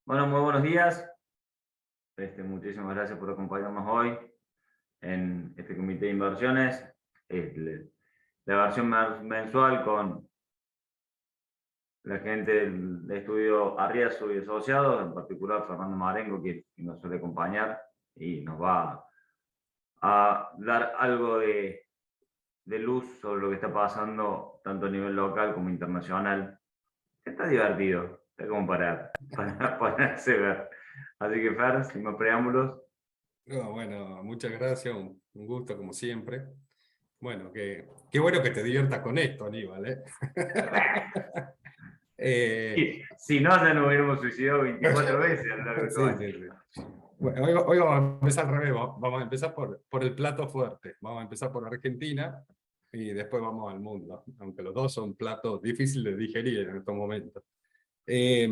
Bueno, muy buenos días. Muchísimas gracias por acompañarnos hoy en este comité de inversiones. La versión mensual con la gente del estudio Arriazu y Asociados, en particular Fernando Marengo, que nos suele acompañar y nos va a dar algo de luz sobre lo que está pasando tanto a nivel local como internacional. Está divertido, está como para ponerse ver. Así que Fer, sin más preámbulos. No, bueno, muchas gracias, un gusto como siempre. Bueno, qué bueno que te diviertas con esto, Aníbal, ¿eh? Eh, Si no, ya nos hubiéramos suicidado 24 veces a lo largo de todo sí, el sí, año. sí. Bueno, hoy vamos a empezar al revés, vamos a empezar por el plato fuerte, vamos a empezar por Argentina y después vamos al mundo, aunque los dos son platos difíciles de digerir en estos momentos. Eh,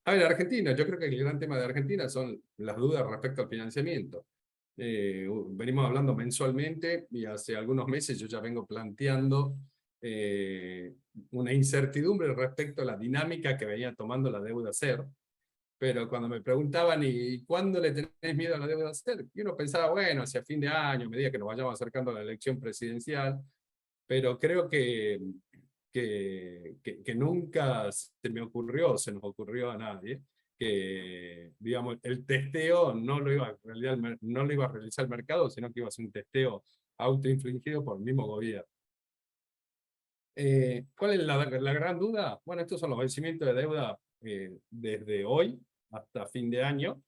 a ver, Argentina, yo creo que el gran tema de Argentina son las dudas respecto al financiamiento. Venimos hablando mensualmente y hace algunos meses yo ya vengo planteando una incertidumbre respecto a la dinámica que venía tomando la deuda SER, pero cuando me preguntaban ¿y cuándo le tenés miedo a la deuda SER? Y uno pensaba, bueno, hacia fin de año, a medida que nos vayamos acercando a la elección presidencial, pero creo que nunca se me ocurrió, se nos ocurrió a nadie, que digamos, el testeo no lo iba no lo iba a realizar el mercado, sino que iba a ser un testeo autoinfligido por el mismo gobierno. ¿Cuál es la gran duda? Bueno, estos son los vencimientos de deuda desde hoy hasta fin de año,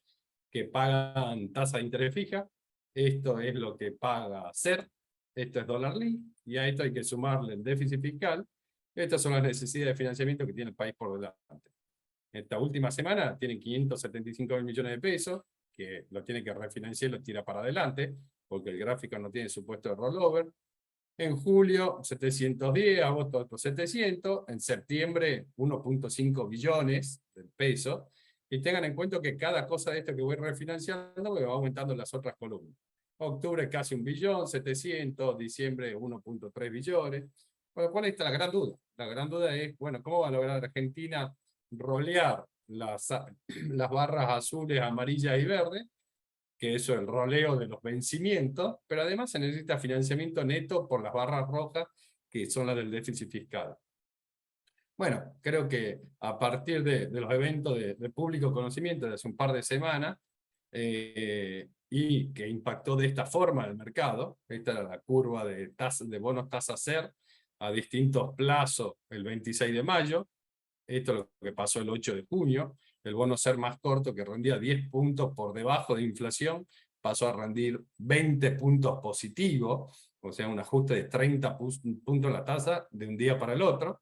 que pagan tasa de interés fija. Esto es lo que paga SER, esto es dólar link, y a esto hay que sumarle el déficit fiscal. Estas son las necesidades de financiamiento que tiene el país por delante. Esta última semana tienen 575 mil millones de pesos, que lo tiene que refinanciar y lo tira para adelante, porque el gráfico no tiene supuesto de rollover. En julio, 710, agosto otros 700, en septiembre 1.5 billones de pesos, y tengan en cuenta que cada cosa de esto que voy refinanciando me va aumentando en las otras columnas. Octubre casi 1.700.000.000, diciembre 1.3 billones. Bueno, ¿cuál está la gran duda? La gran duda es, bueno, ¿cómo va a lograr Argentina rolear las barras azules, amarillas y verdes? Que eso es el roleo de los vencimientos, pero además se necesita financiamiento neto por las barras rojas, que son las del déficit fiscal. Bueno, creo que a partir de los eventos de público conocimiento de hace un par de semanas, y que impactó de esta forma el mercado, esta era la curva de bonos tasa SER a distintos plazos el 26 de mayo, esto es lo que pasó el 8 de junio, el bono SER más corto, que rendía 10 puntos por debajo de inflación, pasó a rendir 20 puntos positivos, o sea, un ajuste de 30 puntos la tasa de un día para el otro.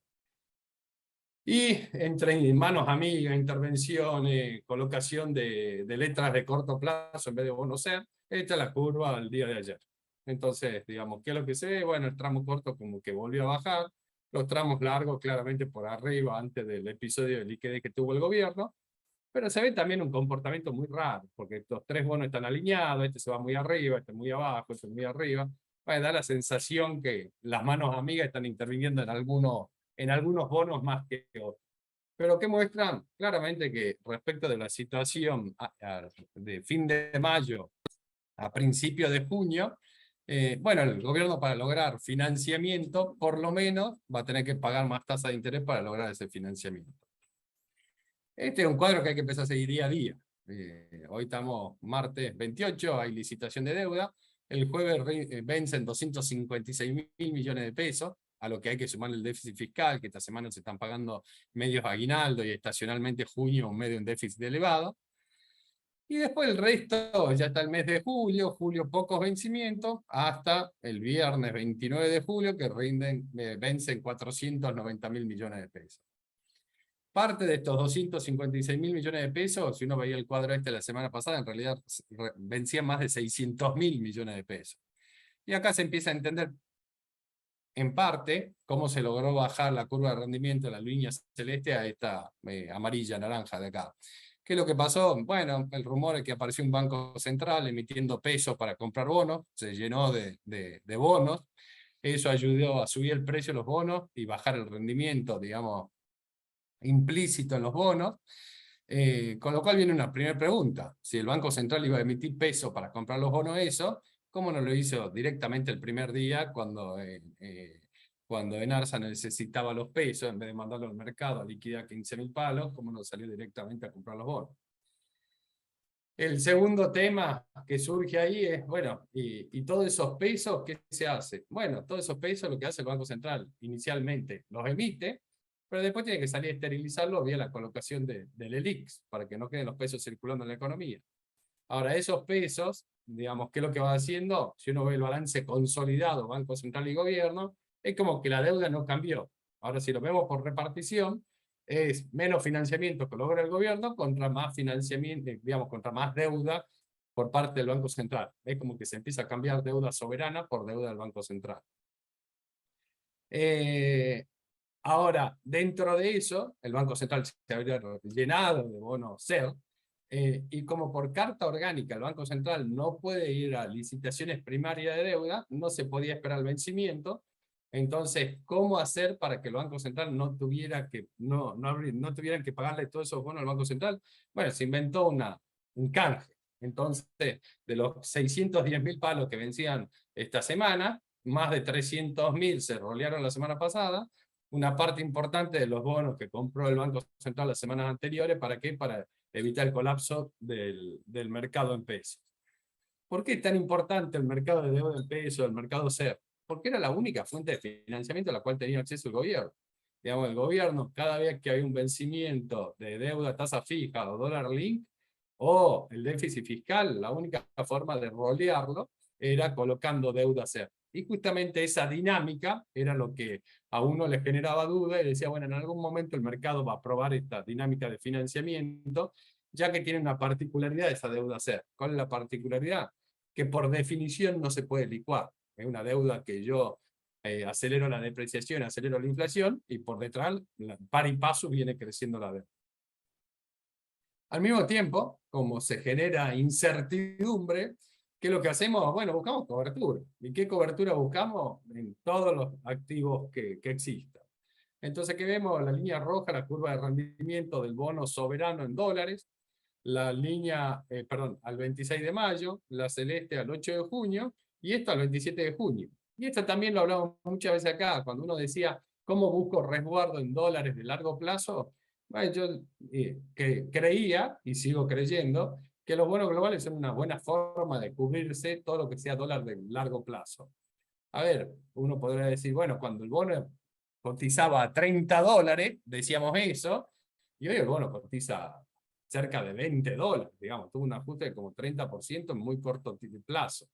Y entre manos amigas, intervenciones, colocación de letras de corto plazo en vez de bono SER, esta es la curva al día de ayer. Entonces, digamos, ¿qué es lo que se ve? Bueno, el tramo corto como que volvió a bajar, los tramos largos claramente por arriba antes del episodio de liquidez que tuvo el gobierno, pero se ve también un comportamiento muy raro, porque estos tres bonos están alineados, este se va muy arriba, este muy abajo, este muy arriba. Bueno, da la sensación que las manos amigas están interviniendo en algunos bonos más que otros. Pero que muestran claramente que respecto de la situación de fin de mayo a principio de junio, bueno, el gobierno para lograr financiamiento, por lo menos, va a tener que pagar más tasa de interés para lograr ese financiamiento. Este es un cuadro que hay que empezar a seguir día a día. Hoy estamos martes 28, hay licitación de deuda. El jueves vencen 256 mil millones de pesos, a lo que hay que sumar el déficit fiscal, que esta semana se están pagando medios aguinaldo y estacionalmente junio medio en déficit elevado. Y después el resto, ya está el mes de julio, pocos vencimientos, hasta el viernes 29 de julio, que vencen 490 mil millones de pesos. Parte de estos 256 mil millones de pesos, si uno veía el cuadro este la semana pasada, en realidad vencían más de 600 mil millones de pesos. Y acá se empieza a entender, en parte, cómo se logró bajar la curva de rendimiento de la línea celeste a esta amarilla, naranja de acá. ¿Qué es lo que pasó? Bueno, el rumor es que apareció un banco central emitiendo pesos para comprar bonos, se llenó de bonos, eso ayudó a subir el precio de los bonos y bajar el rendimiento, digamos, implícito en los bonos. Con lo cual viene una primera pregunta. Si el Banco Central iba a emitir peso para comprar los bonos eso, ¿cómo no lo hizo directamente el primer día cuando Enarsa necesitaba los pesos, en vez de mandarlo al mercado a liquidar 15.000 palos, cómo no salió directamente a comprar los bonos? El segundo tema que surge ahí es, bueno, y todos esos pesos, ¿qué se hace? Bueno, todos esos pesos lo que hace el Banco Central, inicialmente los emite, pero después tiene que salir a esterilizarlo vía la colocación del ELIX, para que no queden los pesos circulando en la economía. Ahora, esos pesos, digamos, ¿qué es lo que va haciendo? Si uno ve el balance consolidado, Banco Central y Gobierno, es como que la deuda no cambió. Ahora, si lo vemos por repartición, es menos financiamiento que logra el gobierno contra más financiamiento, digamos, contra más deuda por parte del Banco Central. Es como que se empieza a cambiar deuda soberana por deuda del Banco Central. Ahora, dentro de eso, el Banco Central se habría llenado de bonos SER, y como por carta orgánica el Banco Central no puede ir a licitaciones primarias de deuda, no se podía esperar el vencimiento. Entonces, ¿cómo hacer para que el Banco Central no tuvieran que pagarle todos esos bonos al Banco Central? Bueno, se inventó un canje. Entonces, de los 610.000 palos que vencían esta semana, más de 300.000 se rolearon la semana pasada. Una parte importante de los bonos que compró el Banco Central las semanas anteriores, ¿para qué? Para evitar el colapso del mercado en pesos. ¿Por qué es tan importante el mercado de deuda en pesos, el mercado SER? Porque era la única fuente de financiamiento a la cual tenía acceso el gobierno. Digamos, el gobierno, cada vez que había un vencimiento de deuda tasa fija o dólar link, o el déficit fiscal, la única forma de rolearlo era colocando deuda SER. Y justamente esa dinámica era lo que a uno le generaba duda y decía, bueno, en algún momento el mercado va a aprobar esta dinámica de financiamiento, ya que tiene una particularidad esa deuda SER. ¿Cuál es la particularidad? Que por definición no se puede licuar. Es una deuda que yo acelero la depreciación, acelero la inflación, y por detrás, par y paso, viene creciendo la deuda. Al mismo tiempo, como se genera incertidumbre, ¿qué es lo que hacemos? Bueno, buscamos cobertura. ¿Y qué cobertura buscamos? En todos los activos que existan. Entonces, ¿qué vemos? La línea roja, la curva de rendimiento del bono soberano en dólares, la línea, al 26 de mayo, la celeste al 8 de junio, y esto al 27 de junio. Y esto también lo hablamos muchas veces acá, cuando uno decía, ¿cómo busco resguardo en dólares de largo plazo? Bueno, yo creía, y sigo creyendo, que los bonos globales son una buena forma de cubrirse todo lo que sea dólar de largo plazo. A ver, uno podría decir, bueno, cuando el bono cotizaba a $30, decíamos eso, y hoy el bono cotiza cerca de $20, digamos, tuvo un ajuste de como 30% en muy corto plazo.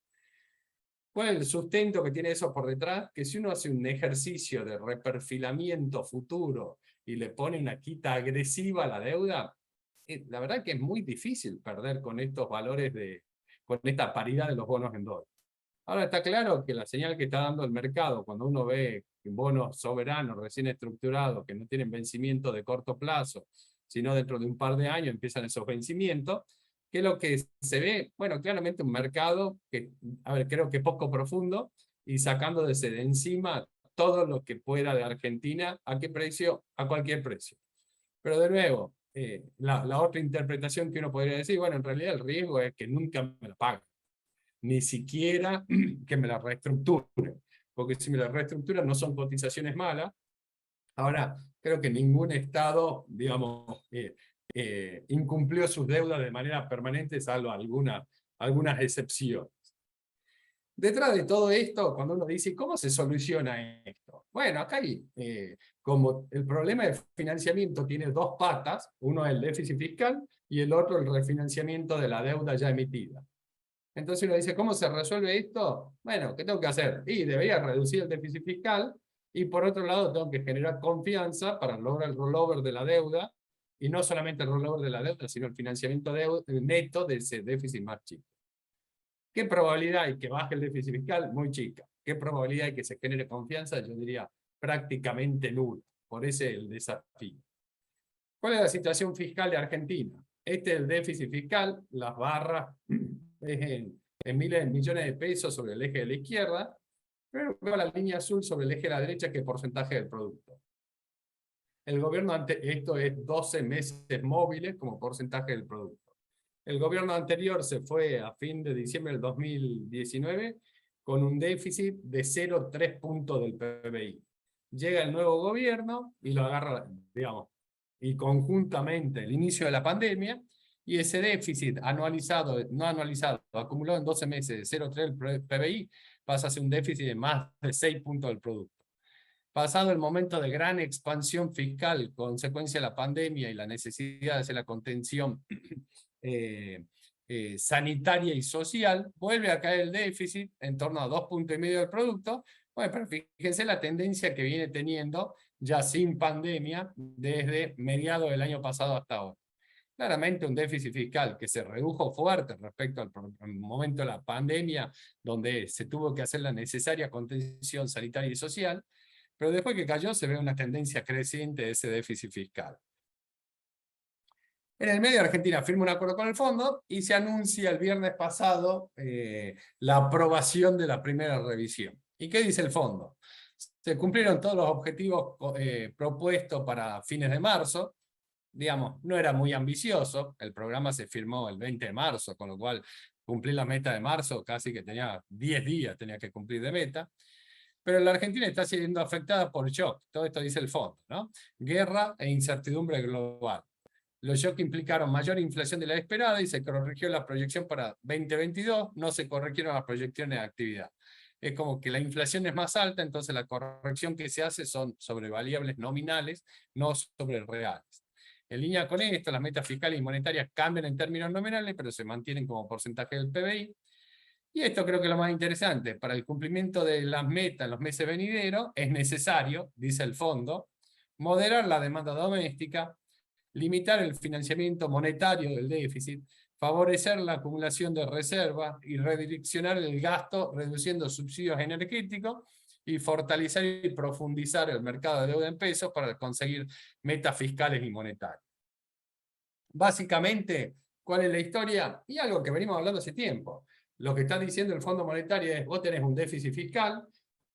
¿Cuál es el sustento que tiene eso por detrás? Que si uno hace un ejercicio de reperfilamiento futuro y le pone una quita agresiva a la deuda, la verdad que es muy difícil perder con estos valores, con esta paridad de los bonos en dólar. Ahora está claro que la señal que está dando el mercado, cuando uno ve bonos soberanos recién estructurados que no tienen vencimiento de corto plazo, sino dentro de un par de años empiezan esos vencimientos, ¿qué es lo que se ve? Bueno, claramente un mercado que, a ver, creo que poco profundo, y sacando de encima todo lo que pueda de Argentina. ¿A qué precio? A cualquier precio. Pero de nuevo, la otra interpretación que uno podría decir, bueno, en realidad el riesgo es que nunca me la paguen, ni siquiera que me la reestructuren, porque si me la reestructuran no son cotizaciones malas. Ahora, creo que ningún Estado, digamos, incumplió sus deudas de manera permanente, salvo algunas excepciones. Detrás de todo esto, cuando uno dice, ¿cómo se soluciona esto? Bueno, acá hay, como el problema de financiamiento tiene dos patas, uno es el déficit fiscal y el otro el refinanciamiento de la deuda ya emitida. Entonces uno dice, ¿cómo se resuelve esto? Bueno, ¿qué tengo que hacer? Y debería reducir el déficit fiscal, y por otro lado tengo que generar confianza para lograr el rollover de la deuda, y no solamente el rollover de la deuda, sino el financiamiento neto de ese déficit más chico. ¿Qué probabilidad hay que baje el déficit fiscal? Muy chica. ¿Qué probabilidad hay que se genere confianza? Yo diría prácticamente nula. Por ese el desafío. ¿Cuál es la situación fiscal de Argentina? Este es el déficit fiscal, las barras es en miles de millones de pesos sobre el eje de la izquierda, pero veo la línea azul sobre el eje de la derecha, que es porcentaje del producto. El gobierno esto es 12 meses móviles como porcentaje del producto. El gobierno anterior se fue a fin de diciembre del 2019 con un déficit de 0,3 puntos del PBI. Llega el nuevo gobierno y lo agarra, digamos, y conjuntamente el inicio de la pandemia, y ese déficit anualizado, no anualizado, acumulado en 12 meses de 0,3 del PBI, pasa a ser un déficit de más de 6 puntos del producto. Pasado el momento de gran expansión fiscal, consecuencia de la pandemia y la necesidad de hacer la contención sanitaria y social, vuelve a caer el déficit en torno a 2,5 puntos del producto. Bueno, pero fíjense la tendencia que viene teniendo ya sin pandemia desde mediados del año pasado hasta ahora. Claramente un déficit fiscal que se redujo fuerte respecto al momento de la pandemia, donde se tuvo que hacer la necesaria contención sanitaria y social, pero después que cayó se ve una tendencia creciente de ese déficit fiscal. En el medio, Argentina firma un acuerdo con el fondo y se anuncia el viernes pasado la aprobación de la primera revisión. ¿Y qué dice el fondo? Se cumplieron todos los objetivos propuestos para fines de marzo. Digamos, no era muy ambicioso, el programa se firmó el 20 de marzo, con lo cual cumplir la meta de marzo casi que tenía 10 días, tenía que cumplir de meta. Pero la Argentina está siendo afectada por shock, todo esto dice el fondo, ¿no? Guerra e incertidumbre global. Los shocks implicaron mayor inflación de la esperada y se corrigió la proyección para 2022, no se corrigieron las proyecciones de actividad. Es como que la inflación es más alta, entonces la corrección que se hace son sobre variables nominales, no sobre reales. En línea con esto, las metas fiscales y monetarias cambian en términos nominales, pero se mantienen como porcentaje del PBI. Y esto creo que es lo más interesante. Para el cumplimiento de las metas en los meses venideros, es necesario, dice el fondo, moderar la demanda doméstica, limitar el financiamiento monetario del déficit, favorecer la acumulación de reservas y redireccionar el gasto reduciendo subsidios energéticos y fortalecer y profundizar el mercado de deuda en pesos para conseguir metas fiscales y monetarias. Básicamente, ¿cuál es la historia? Y algo que venimos hablando hace tiempo. Lo que está diciendo el Fondo Monetario es, vos tenés un déficit fiscal,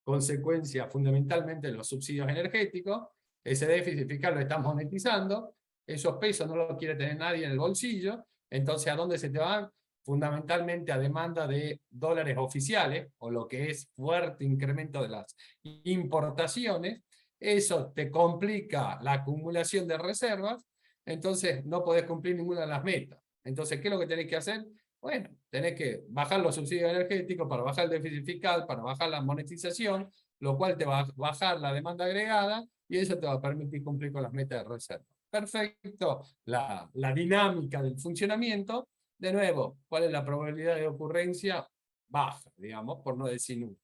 consecuencia fundamentalmente de los subsidios energéticos, ese déficit fiscal lo estás monetizando, esos pesos no los quiere tener nadie en el bolsillo, entonces ¿a dónde se te van? Fundamentalmente a demanda de dólares oficiales, o lo que es fuerte incremento de las importaciones. Eso te complica la acumulación de reservas, entonces no podés cumplir ninguna de las metas. Entonces, ¿qué es lo que tenés que hacer? Bueno, tenés que bajar los subsidios energéticos para bajar el déficit fiscal, para bajar la monetización, lo cual te va a bajar la demanda agregada y eso te va a permitir cumplir con las metas de reserva. Perfecto, la dinámica del funcionamiento. De nuevo, ¿cuál es la probabilidad de ocurrencia? Baja, digamos, por no decir nula.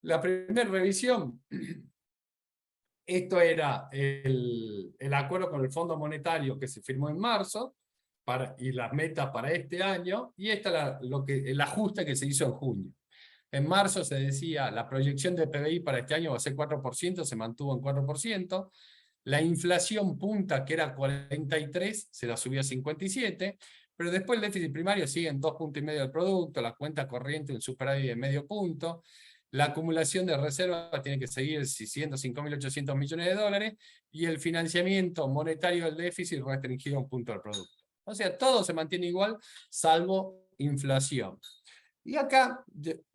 La primera revisión, esto era el acuerdo con el Fondo Monetario que se firmó en marzo, y las metas para este año, y esta el ajuste que se hizo en junio. En marzo se decía, la proyección de PBI para este año va a ser 4%, se mantuvo en 4%, la inflación punta, que era 43, se la subió a 57, pero después el déficit primario sigue en 2,5 puntos del producto, la cuenta corriente en superávit de medio punto, la acumulación de reservas tiene que seguir siendo 5.800 millones de dólares, y el financiamiento monetario del déficit restringido a 1 punto del producto. O sea, todo se mantiene igual, salvo inflación. Y acá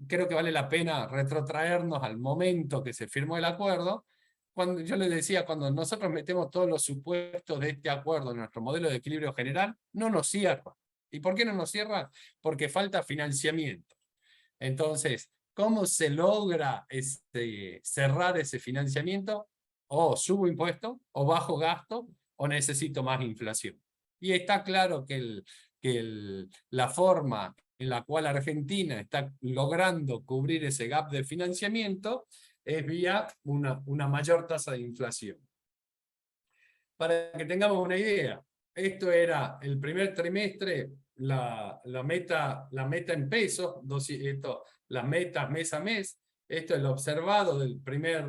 creo que vale la pena retrotraernos al momento que se firmó el acuerdo. Cuando yo les decía, cuando nosotros metemos todos los supuestos de este acuerdo en nuestro modelo de equilibrio general, no nos cierra. ¿Y por qué no nos cierra? Porque falta financiamiento. Entonces, ¿cómo se logra cerrar ese financiamiento? O subo impuestos, o bajo gasto, o necesito más inflación. Y está claro que la forma en la cual Argentina está logrando cubrir ese gap de financiamiento es vía una mayor tasa de inflación. Para que tengamos una idea, esto era el primer trimestre, la meta en pesos, las metas mes a mes. Esto es lo observado del primer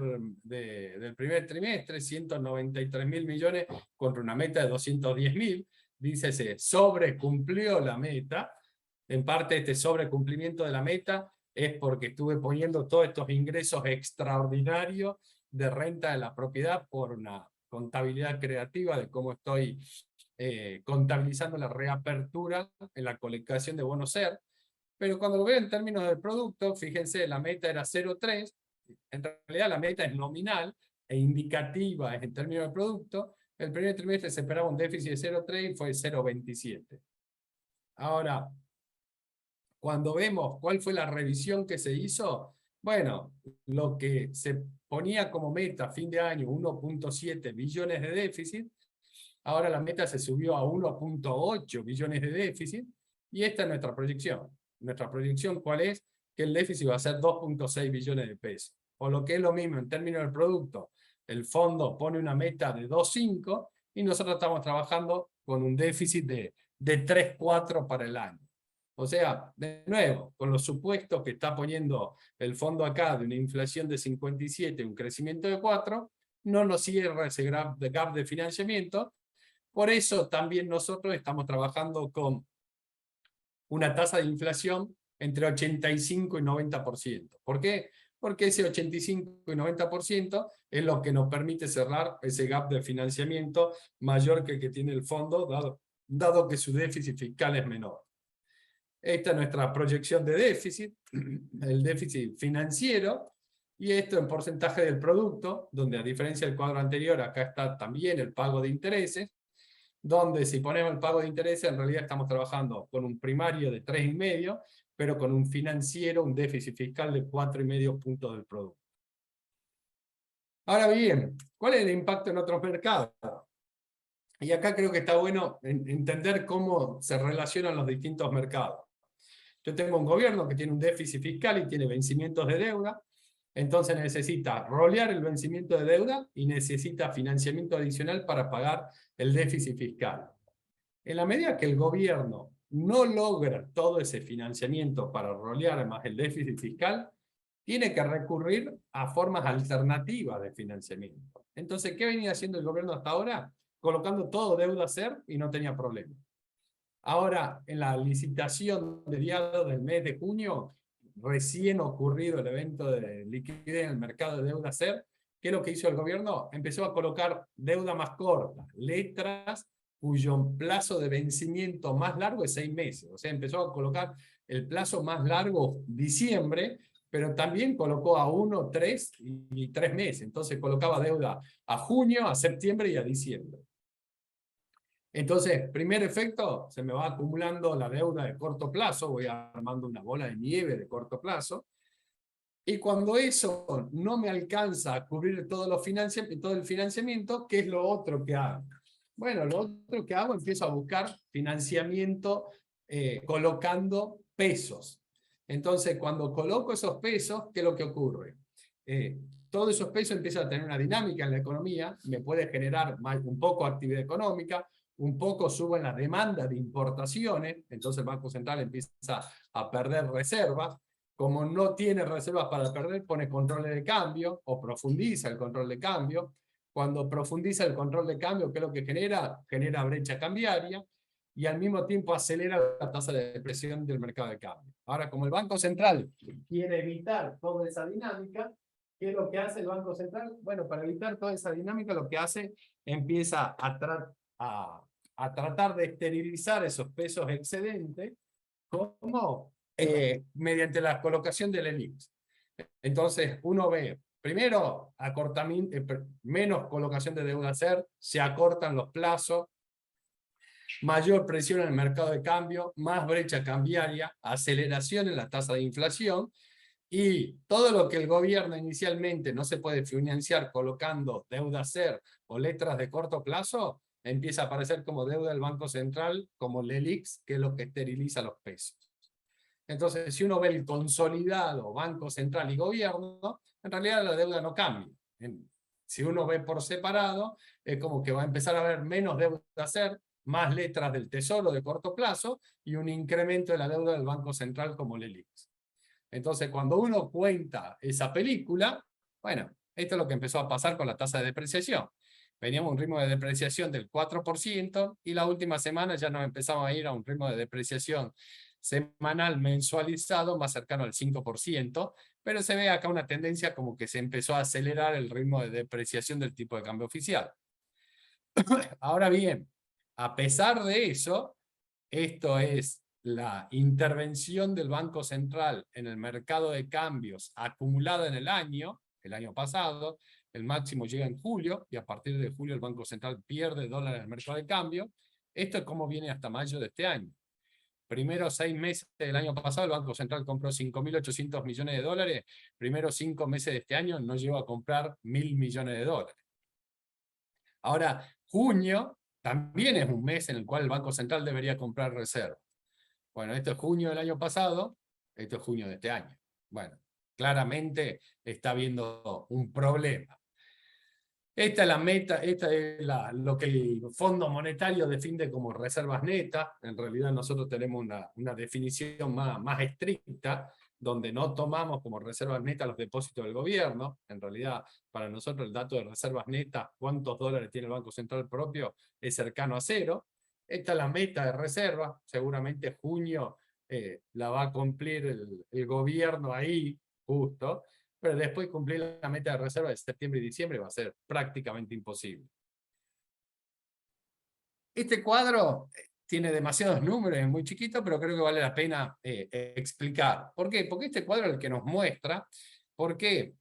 trimestre, 193.000 millones contra una meta de 210.000. Dice, se sobrecumplió la meta. En parte este sobrecumplimiento de la meta es porque estuve poniendo todos estos ingresos extraordinarios de renta de la propiedad por una contabilidad creativa de cómo estoy contabilizando la reapertura en la colocación de bonos SER. Pero cuando lo veo en términos del producto, fíjense, la meta era 0,3, en realidad la meta es nominal e indicativa en términos del producto. El primer trimestre se esperaba un déficit de 0,3 y fue 0,27. Ahora, cuando vemos cuál fue la revisión que se hizo, bueno, lo que se ponía como meta a fin de año, 1,7 billones de déficit, ahora la meta se subió a 1,8 billones de déficit, y esta es nuestra proyección. Nuestra proyección, ¿cuál es? Que el déficit va a ser 2,6 billones de pesos. O lo que es lo mismo en términos del producto, el fondo pone una meta de 2,5 y nosotros estamos trabajando con un déficit de 3,4 para el año. O sea, de nuevo, con los supuestos que está poniendo el fondo acá de una inflación de 57 y un crecimiento de 4, no nos cierra ese gap de financiamiento. Por eso también nosotros estamos trabajando con una tasa de inflación entre 85 y 90%. ¿Por qué? Porque ese 85 y 90% es lo que nos permite cerrar ese gap de financiamiento mayor que el que tiene el fondo, dado que su déficit fiscal es menor. Esta es nuestra proyección de déficit, el déficit financiero, y esto en porcentaje del producto, donde a diferencia del cuadro anterior, acá está también el pago de intereses, donde si ponemos el pago de intereses, en realidad estamos trabajando con un primario de 3,5, pero con un financiero, un déficit fiscal de 4,5 puntos del producto. Ahora bien, ¿cuál es el impacto en otros mercados? Y acá creo que está bueno entender cómo se relacionan los distintos mercados. Yo tengo un gobierno que tiene un déficit fiscal y tiene vencimientos de deuda, entonces necesita rolear el vencimiento de deuda y necesita financiamiento adicional para pagar el déficit fiscal. En la medida que el gobierno no logra todo ese financiamiento para rolear más el déficit fiscal, tiene que recurrir a formas alternativas de financiamiento. Entonces, ¿qué venía haciendo el gobierno hasta ahora? Colocando todo deuda SER y no tenía problema. Ahora, en la licitación de mediados del mes de junio, recién ocurrido el evento de liquidez en el mercado de deuda SER, ¿qué es lo que hizo el gobierno? Empezó a colocar deuda más corta, letras cuyo plazo de vencimiento más largo es 6 meses. O sea, empezó a colocar el plazo más largo, diciembre, pero también colocó a 1, 3 y 3 meses. Entonces colocaba deuda a junio, a septiembre y a diciembre. Entonces, primer efecto, se me va acumulando la deuda de corto plazo, voy armando una bola de nieve de corto plazo, y cuando eso no me alcanza a cubrir todo el financiamiento, ¿qué es lo otro que hago? Bueno, lo otro que hago, empiezo a buscar financiamiento colocando pesos. Entonces, cuando coloco esos pesos, ¿qué es lo que ocurre? Todos esos pesos empiezan a tener una dinámica en la economía, me puede generar un poco de actividad económica, un poco suben la demanda de importaciones, entonces el Banco Central empieza a perder reservas. Como no tiene reservas para perder, pone controles de cambio o profundiza el control de cambio. Cuando profundiza el control de cambio, ¿qué es lo que genera? Genera brecha cambiaria y al mismo tiempo acelera la tasa de depresión del mercado de cambio. Ahora, como el Banco Central quiere evitar toda esa dinámica, ¿qué es lo que hace el Banco Central? Bueno, para evitar toda esa dinámica, lo que hace, empieza a tratar de esterilizar esos pesos excedentes, como mediante la colocación del ELIX. Entonces, uno ve, primero, menos colocación de deuda SER, se acortan los plazos, mayor presión en el mercado de cambio, más brecha cambiaria, aceleración en la tasa de inflación, y todo lo que el gobierno inicialmente no se puede financiar colocando deuda SER o letras de corto plazo, empieza a aparecer como deuda del Banco Central, como el ELIX, que es lo que esteriliza los pesos. Entonces, si uno ve el consolidado Banco Central y Gobierno, en realidad la deuda no cambia. Si uno ve por separado, es como que va a empezar a haber menos deuda SER, más letras del Tesoro de corto plazo, y un incremento de la deuda del Banco Central como el ELIX. Entonces, cuando uno cuenta esa película, bueno, esto es lo que empezó a pasar con la tasa de depreciación. Veníamos a un ritmo de depreciación del 4%, y la última semana ya nos empezamos a ir a un ritmo de depreciación semanal mensualizado más cercano al 5%, pero se ve acá una tendencia como que se empezó a acelerar el ritmo de depreciación del tipo de cambio oficial. Ahora bien, a pesar de eso, esto es la intervención del Banco Central en el mercado de cambios acumulada en el año pasado, el máximo llega en julio, y a partir de julio el Banco Central pierde dólares en el mercado de cambio. Esto es como viene hasta mayo de este año. Primero 6 meses del año pasado el Banco Central compró 5.800 millones de dólares, primeros 5 meses de este año no llegó a comprar 1.000 millones de dólares. Ahora, junio también es un mes en el cual el Banco Central debería comprar reservas. Bueno, esto es junio del año pasado, esto es junio de este año. Bueno, claramente está habiendo un problema. Esta es la meta, esta es lo que el Fondo Monetario define como reservas netas. En realidad nosotros tenemos una definición más estricta, donde no tomamos como reservas netas los depósitos del gobierno. En realidad, para nosotros el dato de reservas netas, cuántos dólares tiene el Banco Central propio, es cercano a cero. Esta es la meta de reserva. Seguramente junio la va a cumplir el gobierno ahí, justo. Pero después cumplir la meta de reserva de septiembre y diciembre va a ser prácticamente imposible. Este cuadro tiene demasiados números, es muy chiquito, pero creo que vale la pena explicar. ¿Por qué? Porque este cuadro es el que nos muestra por qué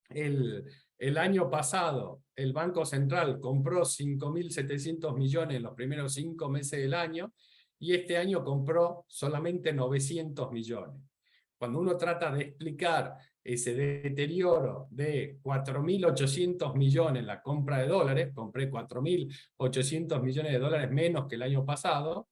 el año pasado el Banco Central compró 5.700 millones en los primeros 5 meses del año, y este año compró solamente 900 millones. Cuando uno trata de explicar ese deterioro de 4.800 millones en la compra de dólares, compré 4.800 millones de dólares menos que el año pasado,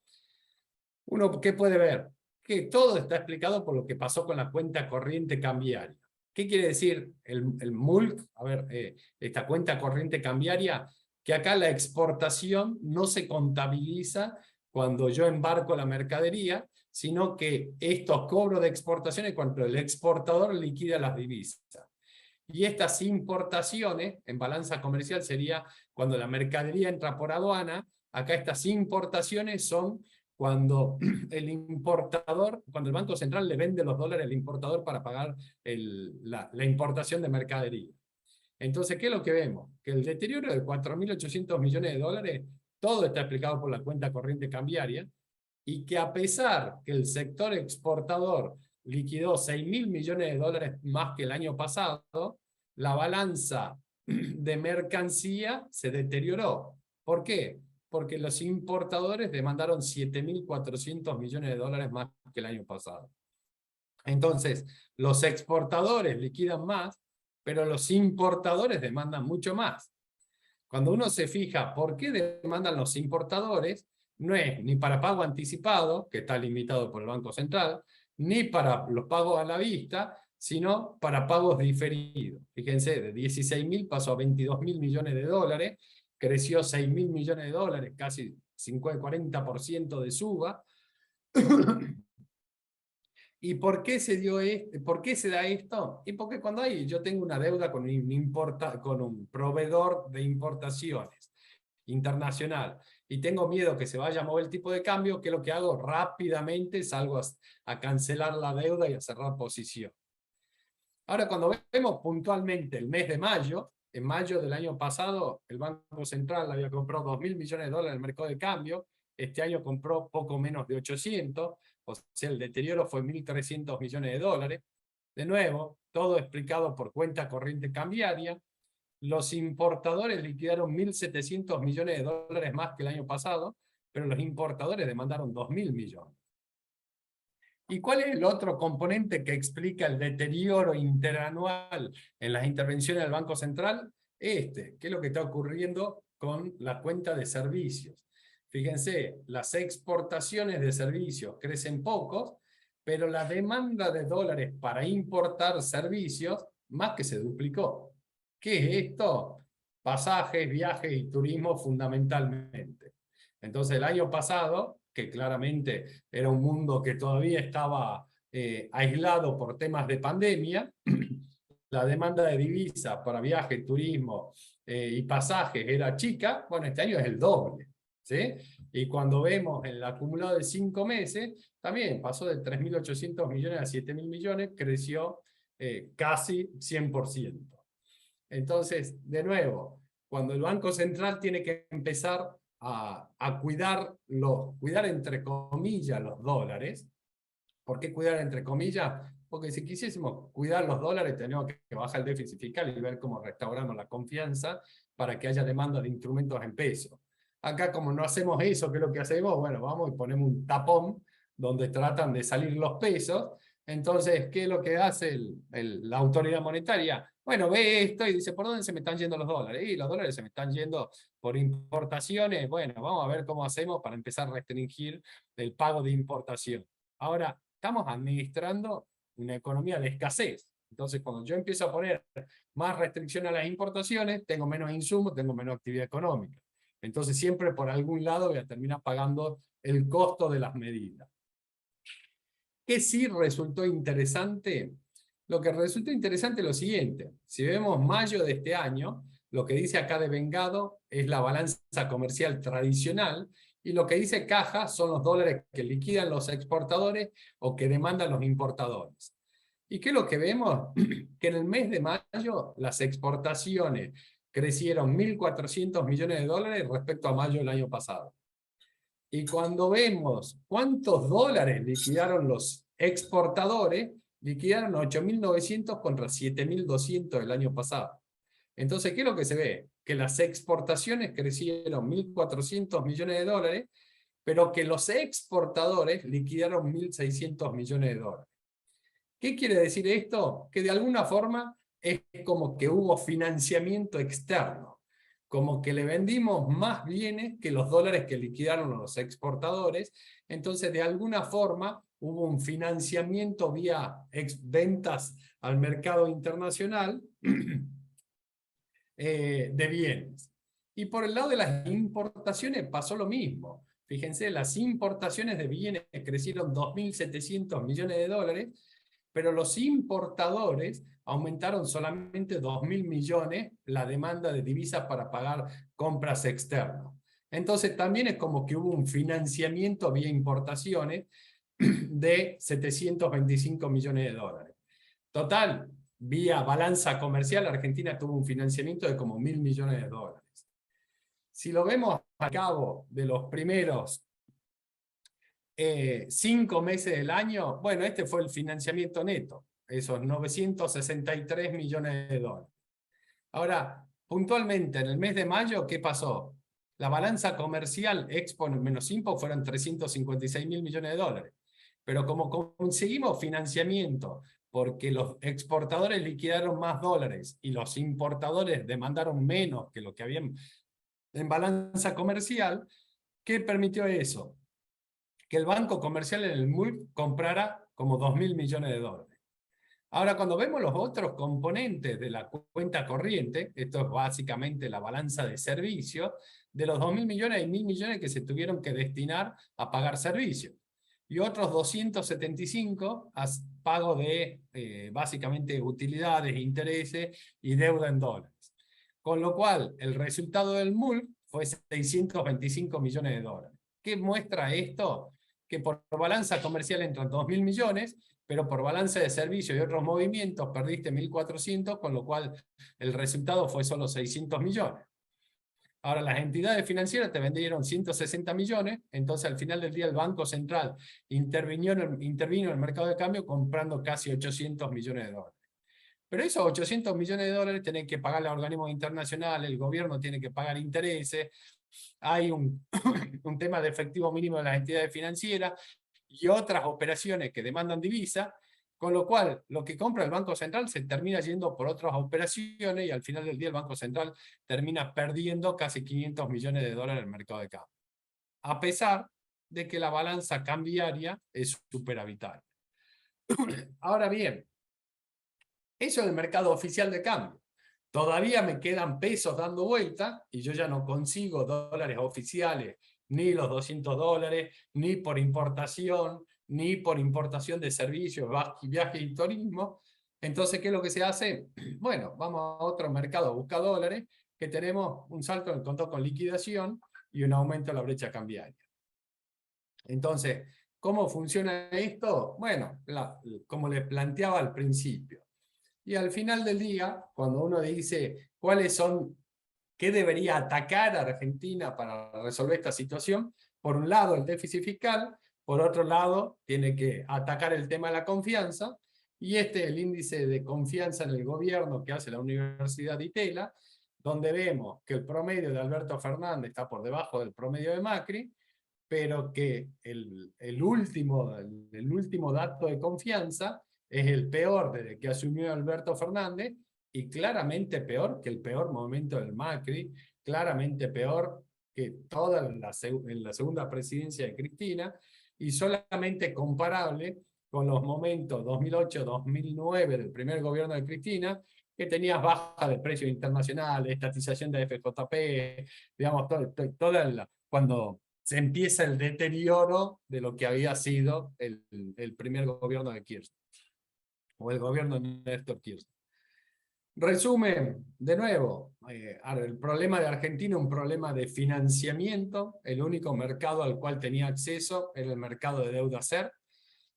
uno ¿qué puede ver? Que todo está explicado por lo que pasó con la cuenta corriente cambiaria. ¿Qué quiere decir el MULC? A ver, esta cuenta corriente cambiaria, que acá la exportación no se contabiliza cuando yo embarco la mercadería, sino que estos cobros de exportación es cuando el exportador liquida las divisas. Y estas importaciones, en balanza comercial, sería cuando la mercadería entra por aduana. Acá estas importaciones son cuando el importador, cuando el Banco Central le vende los dólares al importador para pagar la importación de mercadería. Entonces, ¿qué es lo que vemos? Que el deterioro de 4.800 millones de dólares, todo está explicado por la cuenta corriente cambiaria, y que a pesar que el sector exportador liquidó 6.000 millones de dólares más que el año pasado, la balanza de mercancía se deterioró. ¿Por qué? Porque los importadores demandaron 7.400 millones de dólares más que el año pasado. Entonces, los exportadores liquidan más, pero los importadores demandan mucho más. Cuando uno se fija por qué demandan los importadores, no es ni para pago anticipado, que está limitado por el Banco Central, ni para los pagos a la vista, sino para pagos diferidos. Fíjense, de 16.000 pasó a 22.000 millones de dólares, creció 6.000 millones de dólares, casi 40% de suba. ¿Y por qué se dio por qué se da esto? Y porque cuando yo tengo una deuda con un proveedor de importaciones internacional y tengo miedo que se vaya a mover el tipo de cambio, ¿qué es lo que hago? Rápidamente salgo a cancelar la deuda y a cerrar posición. Ahora, cuando vemos puntualmente el mes de mayo, en mayo del año pasado el Banco Central había comprado 2.000 millones de dólares en el mercado de cambio, este año compró poco menos de 800, o sea, el deterioro fue 1.300 millones de dólares. De nuevo, todo explicado por cuenta corriente cambiaria. Los importadores liquidaron 1.700 millones de dólares más que el año pasado, pero los importadores demandaron 2.000 millones. ¿Y cuál es el otro componente que explica el deterioro interanual en las intervenciones del Banco Central? ¿Qué es lo que está ocurriendo con la cuenta de servicios? Fíjense, las exportaciones de servicios crecen pocos, pero la demanda de dólares para importar servicios más que se duplicó. ¿Qué es esto? Pasajes, viajes y turismo fundamentalmente. Entonces el año pasado, que claramente era un mundo que todavía estaba aislado por temas de pandemia, la demanda de divisas para viajes, turismo y pasajes era chica. Bueno, este año es el doble. ¿sí? Y cuando vemos el acumulado de 5 meses, también pasó de 3.800 millones a 7.000 millones, creció casi 100%. Entonces, de nuevo, cuando el Banco Central tiene que empezar a cuidar entre comillas los dólares. ¿Por qué cuidar entre comillas? Porque si quisiésemos cuidar los dólares, tenemos que bajar el déficit fiscal y ver cómo restauramos la confianza para que haya demanda de instrumentos en pesos. Acá, como no hacemos eso, ¿qué es lo que hacemos? Bueno, vamos y ponemos un tapón donde tratan de salir los pesos. Entonces, ¿qué es lo que hace la autoridad monetaria? Bueno, ve esto y dice, ¿por dónde se me están yendo los dólares? Y los dólares se me están yendo por importaciones. Bueno, vamos a ver cómo hacemos para empezar a restringir el pago de importación. Ahora, estamos administrando una economía de escasez. Entonces, cuando yo empiezo a poner más restricción a las importaciones, tengo menos insumos, tengo menos actividad económica. Entonces, siempre por algún lado voy a terminar pagando el costo de las medidas. ¿Qué sí resultó interesante? Lo que resultó interesante es lo siguiente. Si vemos mayo de este año, lo que dice acá de Vengado es la balanza comercial tradicional, y lo que dice caja son los dólares que liquidan los exportadores o que demandan los importadores. ¿Y qué es lo que vemos? Que en el mes de mayo las exportaciones crecieron 1.400 millones de dólares respecto a mayo del año pasado. Y cuando vemos cuántos dólares liquidaron los exportadores, liquidaron 8.900 contra 7.200 el año pasado. Entonces, ¿qué es lo que se ve? Que las exportaciones crecieron 1.400 millones de dólares, pero que los exportadores liquidaron 1.600 millones de dólares. ¿Qué quiere decir esto? Que de alguna forma es como que hubo financiamiento externo, como que le vendimos más bienes que los dólares que liquidaron los exportadores. Entonces, de alguna forma hubo un financiamiento vía ventas al mercado internacional de bienes. Y por el lado de las importaciones pasó lo mismo. Fíjense, las importaciones de bienes crecieron 2.700 millones de dólares, pero los importadores aumentaron solamente 2.000 millones la demanda de divisas para pagar compras externas. Entonces también es como que hubo un financiamiento vía importaciones de 725 millones de dólares. Total, vía balanza comercial, Argentina tuvo un financiamiento de como 1.000 millones de dólares. Si lo vemos a cabo de los primeros 5 meses del año, bueno, este fue el financiamiento neto, esos 963 millones de dólares. Ahora, puntualmente, en el mes de mayo, ¿qué pasó? La balanza comercial Expo menos Impo fueron 356.000 millones de dólares. Pero como conseguimos financiamiento porque los exportadores liquidaron más dólares y los importadores demandaron menos que lo que habían en balanza comercial, ¿qué permitió eso? Que el banco comercial en el MULC comprara como 2.000 millones de dólares. Ahora, cuando vemos los otros componentes de la cuenta corriente, esto es básicamente la balanza de servicios, de los 2.000 millones hay 1.000 millones que se tuvieron que destinar a pagar servicios. Y otros 275 a pago de básicamente utilidades, intereses y deuda en dólares. Con lo cual, el resultado del MULC fue 625 millones de dólares. ¿Qué muestra esto? Que por balanza comercial entran 2.000 millones, pero por balance de servicio y otros movimientos perdiste 1.400, con lo cual el resultado fue solo 600 millones. Ahora, las entidades financieras te vendieron 160 millones, entonces al final del día el Banco Central intervino en el mercado de cambio comprando casi 800 millones de dólares. Pero esos 800 millones de dólares tienen que pagarle a organismos internacionales, el gobierno tiene que pagar intereses, hay un tema de efectivo mínimo de las entidades financieras y otras operaciones que demandan divisa, con lo cual lo que compra el Banco Central se termina yendo por otras operaciones y al final del día el Banco Central termina perdiendo casi 500 millones de dólares en el mercado de cambio. A pesar de que la balanza cambiaria es superavitaria. Ahora bien, eso es el mercado oficial de cambio. Todavía me quedan pesos dando vuelta y yo ya no consigo dólares oficiales, ni los 200 dólares, ni por importación, ni por importación de servicios, viajes y turismo. Entonces, ¿qué es lo que se hace? Bueno, vamos a otro mercado a buscar dólares, que tenemos un salto en el contado con liquidación y un aumento de la brecha cambiaria. Entonces, ¿cómo funciona esto? Bueno, como les planteaba al principio. Y al final del día, cuando uno dice qué debería atacar a Argentina para resolver esta situación, por un lado el déficit fiscal, por otro lado tiene que atacar el tema de la confianza, y este es el índice de confianza en el gobierno que hace la Universidad de Itela, donde vemos que el promedio de Alberto Fernández está por debajo del promedio de Macri, pero que el último dato de confianza es el peor desde que asumió Alberto Fernández, y claramente peor que el peor momento del Macri, claramente peor que en la segunda presidencia de Cristina, y solamente comparable con los momentos 2008-2009 del primer gobierno de Cristina, que tenías baja de precios internacionales, estatización de FJP, digamos, cuando se empieza el deterioro de lo que había sido el primer gobierno de Kirchner, o el gobierno de Néstor Kirchner. Resumen, de nuevo, el problema de Argentina es un problema de financiamiento. El único mercado al cual tenía acceso era el mercado de deuda SER.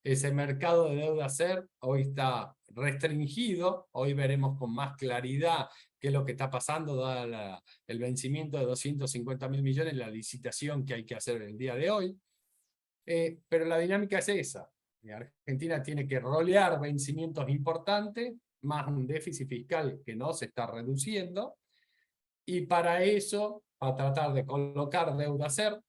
Ese mercado de deuda SER hoy está restringido. Hoy veremos con más claridad qué es lo que está pasando, dado el vencimiento de 250.000 millones, la licitación que hay que hacer el día de hoy. Pero la dinámica es esa. Argentina tiene que rolear vencimientos importantes, más un déficit fiscal que no se está reduciendo, y para eso, a tratar de colocar deuda SER,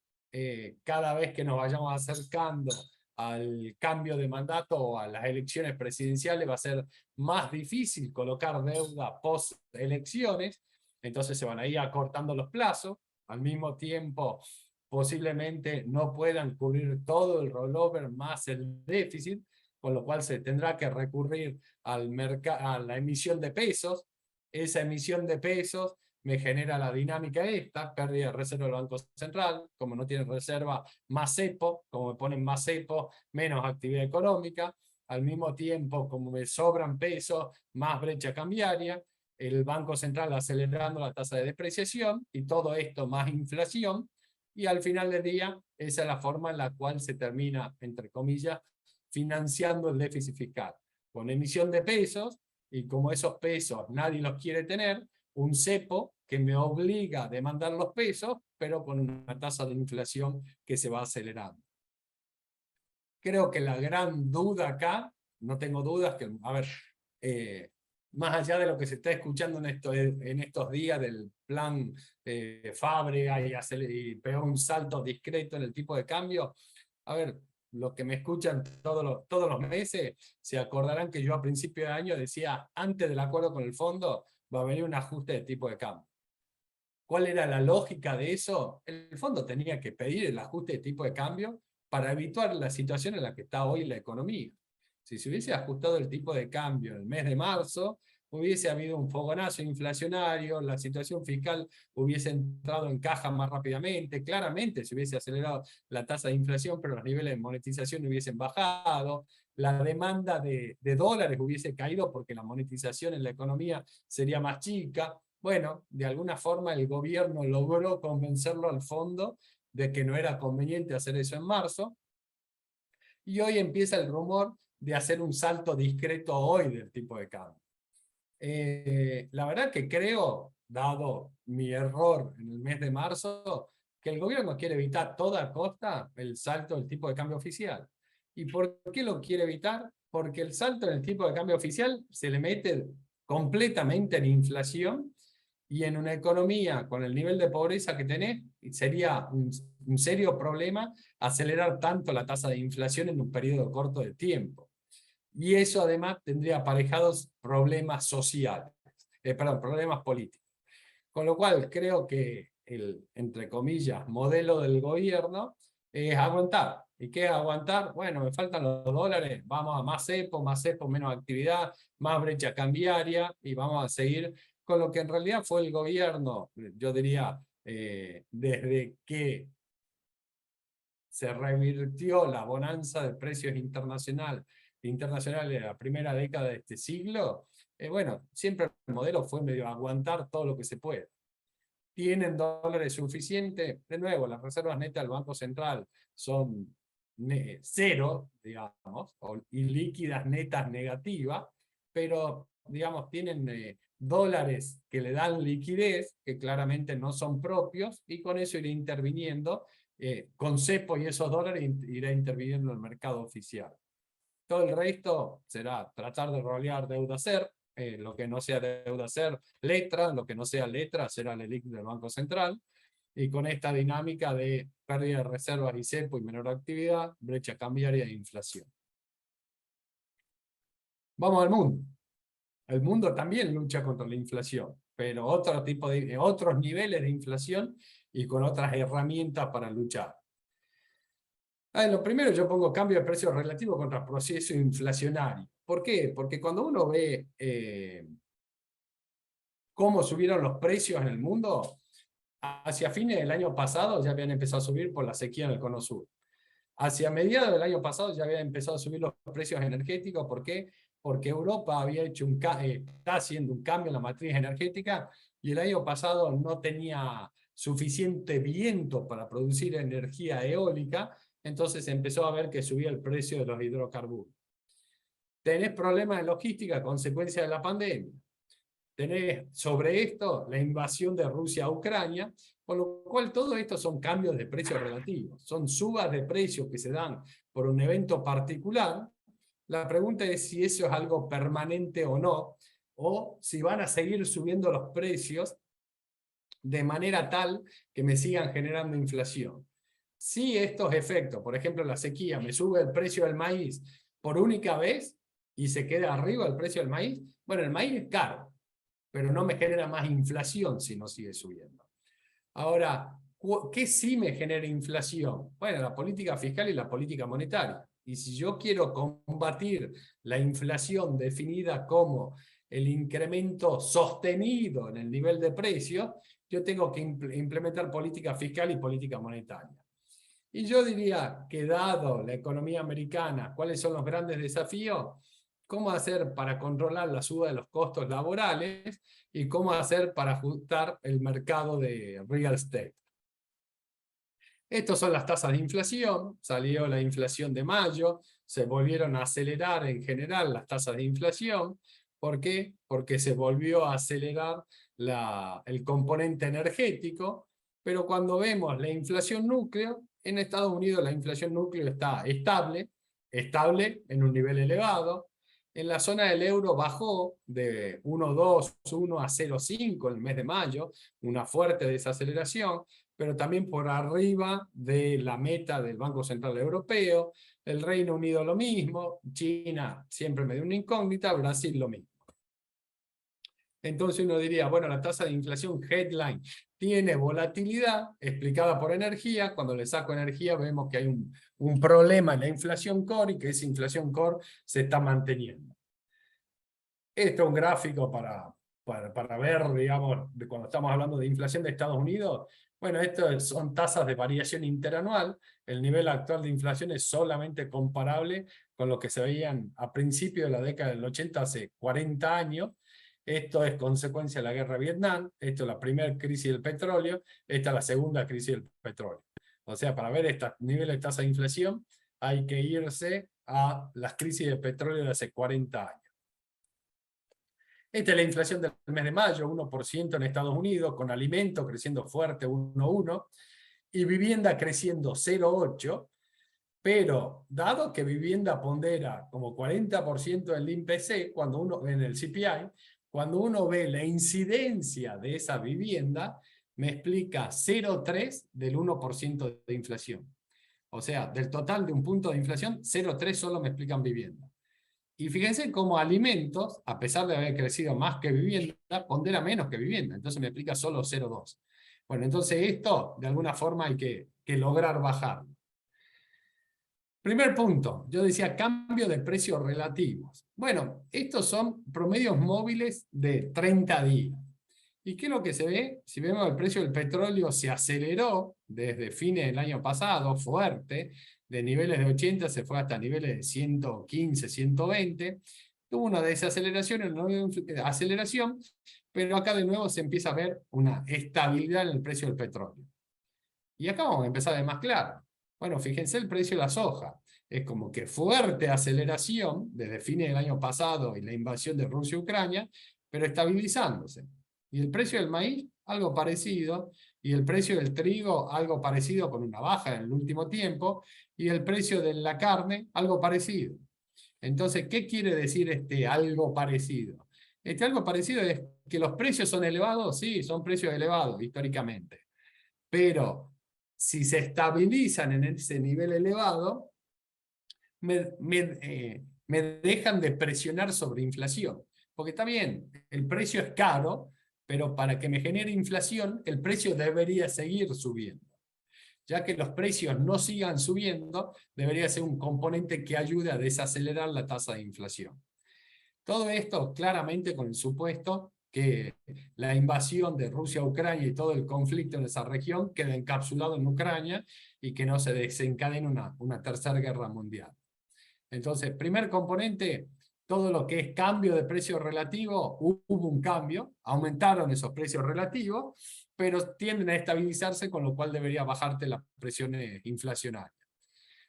cada vez que nos vayamos acercando al cambio de mandato o a las elecciones presidenciales, va a ser más difícil colocar deuda post elecciones, entonces se van a ir acortando los plazos. Al mismo tiempo, posiblemente no puedan cubrir todo el rollover más el déficit, con lo cual se tendrá que recurrir a la emisión de pesos. Esa emisión de pesos me genera la dinámica esta: pérdida de reserva del Banco Central, como no tiene reserva, más cepo, como me ponen más cepo, menos actividad económica. Al mismo tiempo, como me sobran pesos, más brecha cambiaria, el Banco Central acelerando la tasa de depreciación, y todo esto más inflación, y al final del día, esa es la forma en la cual se termina, entre comillas, financiando el déficit fiscal, con emisión de pesos, y como esos pesos nadie los quiere tener, un cepo que me obliga a demandar los pesos, pero con una tasa de inflación que se va acelerando. Creo que la gran duda acá, no tengo dudas que, a ver, más allá de lo que se está escuchando en estos días del plan Fábrega y pegó un salto discreto en el tipo de cambio, a ver, los que me escuchan todos los meses se acordarán que yo a principio de año decía, antes del acuerdo con el fondo va a venir un ajuste de tipo de cambio. ¿Cuál era la lógica de eso? El fondo tenía que pedir el ajuste de tipo de cambio para evitar la situación en la que está hoy la economía. Si se hubiese ajustado el tipo de cambio en el mes de marzo, hubiese habido un fogonazo inflacionario, la situación fiscal hubiese entrado en caja más rápidamente, claramente se hubiese acelerado la tasa de inflación, pero los niveles de monetización hubiesen bajado, la demanda de dólares hubiese caído porque la monetización en la economía sería más chica. Bueno, de alguna forma el gobierno logró convencerlo al fondo de que no era conveniente hacer eso en marzo, y hoy empieza el rumor de hacer un salto discreto hoy del tipo de cambio. La verdad que creo, dado mi error en el mes de marzo, que el gobierno quiere evitar a toda costa el salto del tipo de cambio oficial. ¿Y por qué lo quiere evitar? Porque el salto en el tipo de cambio oficial se le mete completamente en inflación, y en una economía con el nivel de pobreza que tenés, sería un serio problema acelerar tanto la tasa de inflación en un periodo corto de tiempo. Y eso además tendría aparejados problemas sociales, problemas políticos. Con lo cual creo que el, entre comillas, modelo del gobierno es aguantar. ¿Y qué es aguantar? Bueno, me faltan los dólares, vamos a más cepo, menos actividad, más brecha cambiaria, y vamos a seguir con lo que en realidad fue el gobierno, yo diría, desde que se revirtió la bonanza de precios internacionales de la primera década de este siglo. Bueno, siempre el modelo fue medio aguantar todo lo que se puede. tienen dólares suficientes. De nuevo, las reservas netas del Banco Central son cero, digamos, y líquidas netas negativas, pero, digamos, tienen dólares que le dan liquidez, que claramente no son propios, y con eso irá interviniendo, con cepo y esos dólares irá interviniendo en el mercado oficial. Todo el resto será tratar de rolear deuda SER, lo que no sea deuda SER, letra, lo que no sea letra será el LELIQ del Banco Central, y con esta dinámica de pérdida de reservas y cepo y menor actividad, brecha cambiaria e inflación. Vamos al mundo. El mundo también lucha contra la inflación, pero otro tipo de, otros niveles de inflación y con otras herramientas para luchar. Lo primero yo pongo cambio de precios relativo contra proceso inflacionario. ¿Por qué? Porque cuando uno ve cómo subieron los precios en el mundo, hacia fines del año pasado ya habían empezado a subir por la sequía en el Cono Sur. Hacia mediados del año pasado ya habían empezado a subir los precios energéticos. ¿Por qué? Porque Europa había hecho está haciendo un cambio en la matriz energética y el año pasado no tenía suficiente viento para producir energía eólica, entonces empezó a ver que subía el precio de los hidrocarburos. Tenés problemas en logística a consecuencia de la pandemia. Tenés sobre esto la invasión de Rusia a Ucrania, con lo cual todo esto son cambios de precios relativos, son subas de precios que se dan por un evento particular. La pregunta es si eso es algo permanente o si van a seguir subiendo los precios de manera tal que me sigan generando inflación. Si estos efectos, por ejemplo la sequía, me sube el precio del maíz por única vez y se queda arriba el precio del maíz, bueno, el maíz es caro, pero no me genera más inflación si no sigue subiendo. Ahora, ¿qué sí me genera inflación? Bueno, la política fiscal y la política monetaria. Y si yo quiero combatir la inflación definida como el incremento sostenido en el nivel de precios, yo tengo que implementar política fiscal y política monetaria. Y yo diría que dado la economía americana, ¿cuáles son los grandes desafíos? ¿Cómo hacer para controlar la suba de los costos laborales? Y cómo hacer para ajustar el mercado de real estate. Estas son las tasas de inflación. Salió la inflación de mayo. Se volvieron a acelerar en general las tasas de inflación. ¿Por qué? Porque se volvió a acelerar el componente energético. Pero cuando vemos la inflación núcleo, en Estados Unidos la inflación núcleo está estable en un nivel elevado. En la zona del euro bajó de 1,21 a 0,5 en el mes de mayo, una fuerte desaceleración, pero también por arriba de la meta del Banco Central Europeo. El Reino Unido lo mismo, China siempre medio una incógnita, Brasil lo mismo. Entonces uno diría, bueno, la tasa de inflación headline tiene volatilidad explicada por energía. Cuando le saco energía vemos que hay un problema en la inflación core y que esa inflación core se está manteniendo. Esto es un gráfico para ver, digamos, de cuando estamos hablando de inflación de Estados Unidos. Bueno, esto son tasas de variación interanual. El nivel actual de inflación es solamente comparable con lo que se veían a principios de la década del 80, hace 40 años. Esto es consecuencia de la guerra de Vietnam, esto es la primera crisis del petróleo, esta es la segunda crisis del petróleo. O sea, para ver estos niveles de tasa de inflación hay que irse a las crisis del petróleo de hace 40 años. Esta es la inflación del mes de mayo, 1% en Estados Unidos, con alimentos creciendo fuerte, 1,1%, y vivienda creciendo 0,8%, pero dado que vivienda pondera como 40% en el IPC, en el CPI, cuando uno ve la incidencia de esa vivienda, me explica 0,3 del 1% de inflación. O sea, del total de un punto de inflación, 0,3 solo me explican vivienda. Y fíjense cómo alimentos, a pesar de haber crecido más que vivienda, pondera menos que vivienda. Entonces me explica solo 0,2. Bueno, entonces esto, de alguna forma, hay que lograr bajarlo. Primer punto, yo decía cambio de precios relativos. Bueno, estos son promedios móviles de 30 días. ¿Y qué es lo que se ve? Si vemos el precio del petróleo se aceleró desde fines del año pasado, fuerte, de niveles de 80 se fue hasta niveles de 115, 120. tuvo una desaceleración, una aceleración, pero acá de nuevo se empieza a ver una estabilidad en el precio del petróleo. Y acá vamos a empezar de más claro. Bueno, fíjense el precio de la soja. Es como que fuerte aceleración desde fines del año pasado y la invasión de Rusia a Ucrania, pero estabilizándose. Y el precio del maíz, algo parecido, y el precio del trigo, algo parecido con una baja en el último tiempo, y el precio de la carne, algo parecido. Entonces, ¿qué quiere decir este algo parecido? Este algo parecido es que los precios son elevados, sí, son precios elevados históricamente, pero si se estabilizan en ese nivel elevado, me dejan de presionar sobre inflación. Porque está bien, el precio es caro, pero para que me genere inflación, el precio debería seguir subiendo. Ya que los precios no sigan subiendo, debería ser un componente que ayude a desacelerar la tasa de inflación. Todo esto claramente con el supuesto que la invasión de Rusia a Ucrania y todo el conflicto en esa región quede encapsulado en Ucrania y que no se desencadene una tercera guerra mundial. Entonces, primer componente, todo lo que es cambio de precio relativo, hubo un cambio, aumentaron esos precios relativos, pero tienden a estabilizarse, con lo cual debería bajarte las presiones inflacionarias.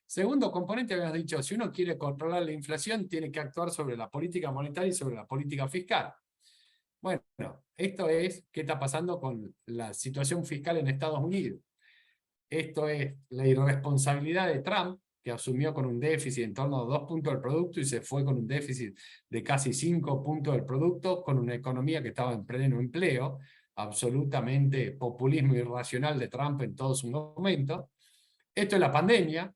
Segundo componente, habíamos dicho, si uno quiere controlar la inflación, tiene que actuar sobre la política monetaria y sobre la política fiscal. Bueno, esto es qué está pasando con la situación fiscal en Estados Unidos. Esto es la irresponsabilidad de Trump, que asumió con un déficit en torno a 2 puntos del producto y se fue con un déficit de casi 5 puntos del producto, con una economía que estaba en pleno empleo, absolutamente populismo irracional de Trump en todo su momento. Esto es la pandemia,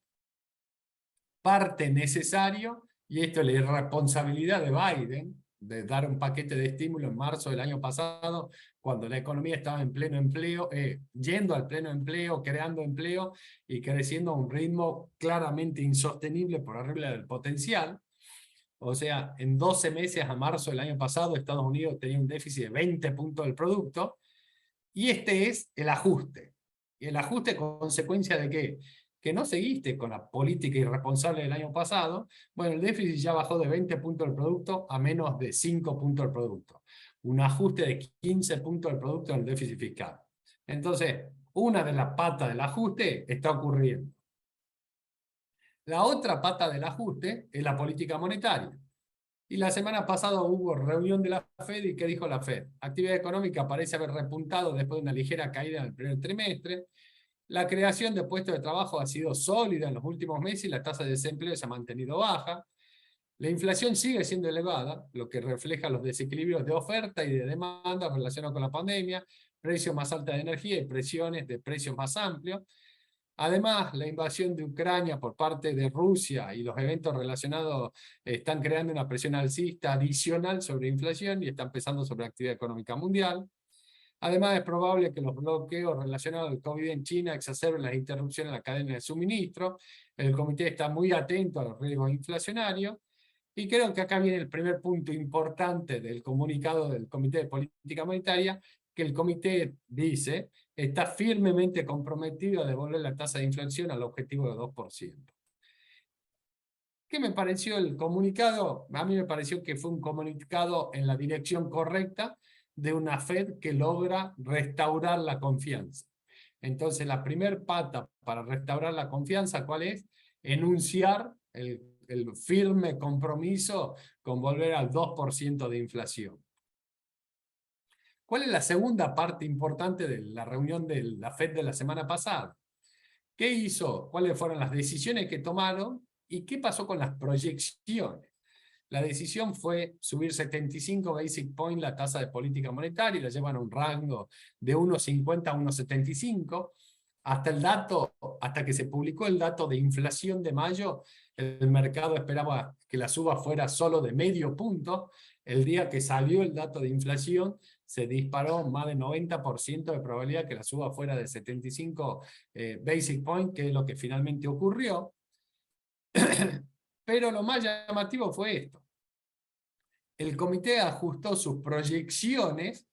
parte necesario, y esto es la irresponsabilidad de Biden, de dar un paquete de estímulo en marzo del año pasado, cuando la economía estaba en pleno empleo, yendo al pleno empleo, creando empleo y creciendo a un ritmo claramente insostenible por arriba del potencial. O sea, en 12 meses a marzo del año pasado, Estados Unidos tenía un déficit de 20 puntos del producto, y este es el ajuste. ¿Y el ajuste es consecuencia de qué? Que no seguiste con la política irresponsable del año pasado. Bueno, el déficit ya bajó de 20 puntos del producto a menos de 5 puntos del producto. Un ajuste de 15 puntos del producto en el déficit fiscal. Entonces, una de las patas del ajuste está ocurriendo. La otra pata del ajuste es la política monetaria. Y la semana pasada hubo reunión de la Fed, y ¿qué dijo la Fed? Actividad económica parece haber repuntado después de una ligera caída en el primer trimestre. La creación de puestos de trabajo ha sido sólida en los últimos meses y la tasa de desempleo se ha mantenido baja. La inflación sigue siendo elevada, lo que refleja los desequilibrios de oferta y de demanda relacionados con la pandemia, precios más altos de energía y presiones de precios más amplios. Además, la invasión de Ucrania por parte de Rusia y los eventos relacionados están creando una presión alcista adicional sobre inflación y están pesando sobre la actividad económica mundial. Además, es probable que los bloqueos relacionados al COVID en China exacerben las interrupciones en la cadena de suministro. El comité está muy atento a los riesgos inflacionarios. Y creo que acá viene el primer punto importante del comunicado del Comité de Política Monetaria, que el comité dice está firmemente comprometido a devolver la tasa de inflación al objetivo de 2%. ¿Qué me pareció el comunicado? A mí me pareció que fue un comunicado en la dirección correcta de una Fed que logra restaurar la confianza. Entonces, la primer pata para restaurar la confianza, ¿cuál es? Enunciar el firme compromiso con volver al 2% de inflación. ¿Cuál es la segunda parte importante de la reunión de la Fed de la semana pasada? ¿Qué hizo? ¿Cuáles fueron las decisiones que tomaron? ¿Y qué pasó con las proyecciones? La decisión fue subir 75 basic points la tasa de política monetaria, y la llevan a un rango de 1,50 a 1,75. Hasta que se publicó el dato de inflación de mayo, el mercado esperaba que la suba fuera solo de medio punto. El día que salió el dato de inflación, se disparó más de 90% de probabilidad que la suba fuera de 75 basic points, que es lo que finalmente ocurrió. Pero lo más llamativo fue esto. El comité ajustó sus proyecciones,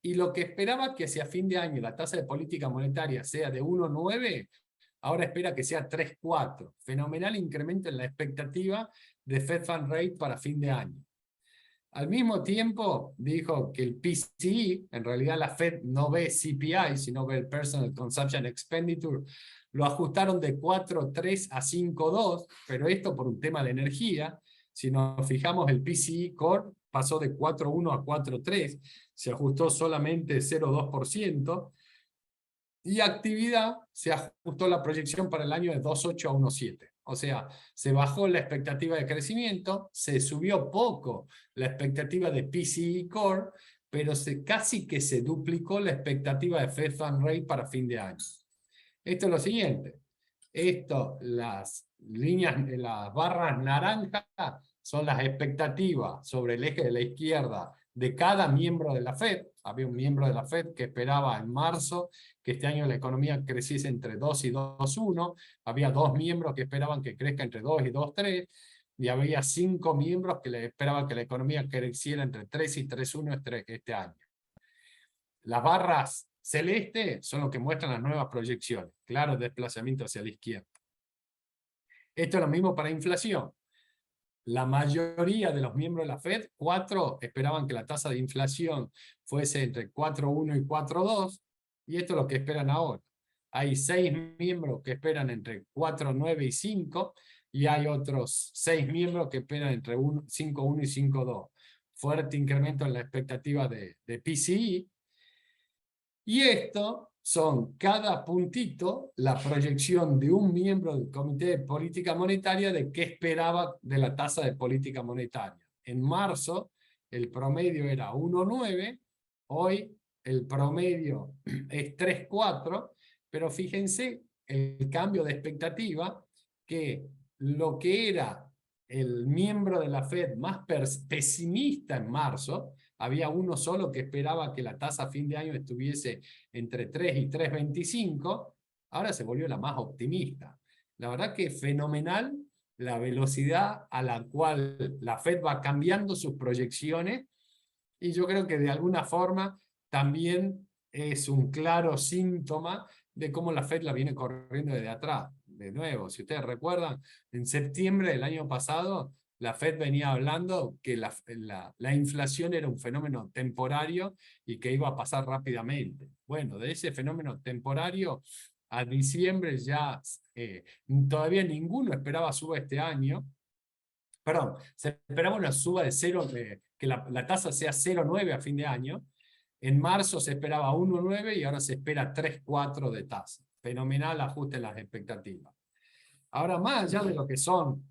y lo que esperaba que hacia fin de año la tasa de política monetaria sea de 1,9, ahora espera que sea 3,4. Fenomenal incremento en la expectativa de Fed Fund Rate para fin de año. Al mismo tiempo dijo que el PCE, en realidad la Fed no ve CPI, sino ve el Personal Consumption Expenditure, lo ajustaron de 4.3 a 5.2, pero esto por un tema de energía. Si nos fijamos, el PCE Core pasó de 4.1 a 4.3, se ajustó solamente 0.2%, y actividad se ajustó la proyección para el año de 2.8 a 1.7. O sea, se bajó la expectativa de crecimiento, se subió poco la expectativa de PCE Core, pero casi que se duplicó la expectativa de Fed Fund Rate para fin de año. Esto es lo siguiente. Las líneas, las barras naranjas son las expectativas sobre el eje de la izquierda de cada miembro de la Fed. Había un miembro de la Fed que esperaba en marzo que este año la economía creciese entre 2 y 2,1. Había 2 miembros que esperaban que crezca entre 2 y 2,3. Y había 5 miembros que le esperaban que la economía creciera entre 3 y 3,1 este año. Las barras celestes son lo que muestran las nuevas proyecciones. Claro, desplazamiento hacia la izquierda. Esto es lo mismo para inflación. La mayoría de los miembros de la Fed, 4, esperaban que la tasa de inflación fuese entre 4,1 y 4,2, y esto es lo que esperan ahora. Hay 6 miembros que esperan entre 4,9 y 5, y hay otros 6 miembros que esperan entre 5,1 y 5,2. Fuerte incremento en la expectativa de PCE. Y esto son cada puntito la proyección de un miembro del Comité de Política Monetaria de qué esperaba de la tasa de política monetaria. En marzo el promedio era 1,9, hoy el promedio es 3,4, pero fíjense el cambio de expectativa, que lo que era el miembro de la Fed más pesimista en marzo, había uno solo que esperaba que la tasa a fin de año estuviese entre 3 y 3,25, ahora se volvió la más optimista. La verdad que es fenomenal la velocidad a la cual la Fed va cambiando sus proyecciones, y yo creo que de alguna forma también es un claro síntoma de cómo la Fed la viene corriendo desde atrás. De nuevo, si ustedes recuerdan, en septiembre del año pasado, la Fed venía hablando que la inflación era un fenómeno temporario y que iba a pasar rápidamente. Bueno, de ese fenómeno temporario a diciembre ya todavía ninguno esperaba suba este año. Perdón, se esperaba una suba de 0, que la tasa sea 0,9 a fin de año. En marzo se esperaba 1,9 y ahora se espera 3,4 de tasa. Fenomenal ajuste en las expectativas. Ahora, más allá de lo que son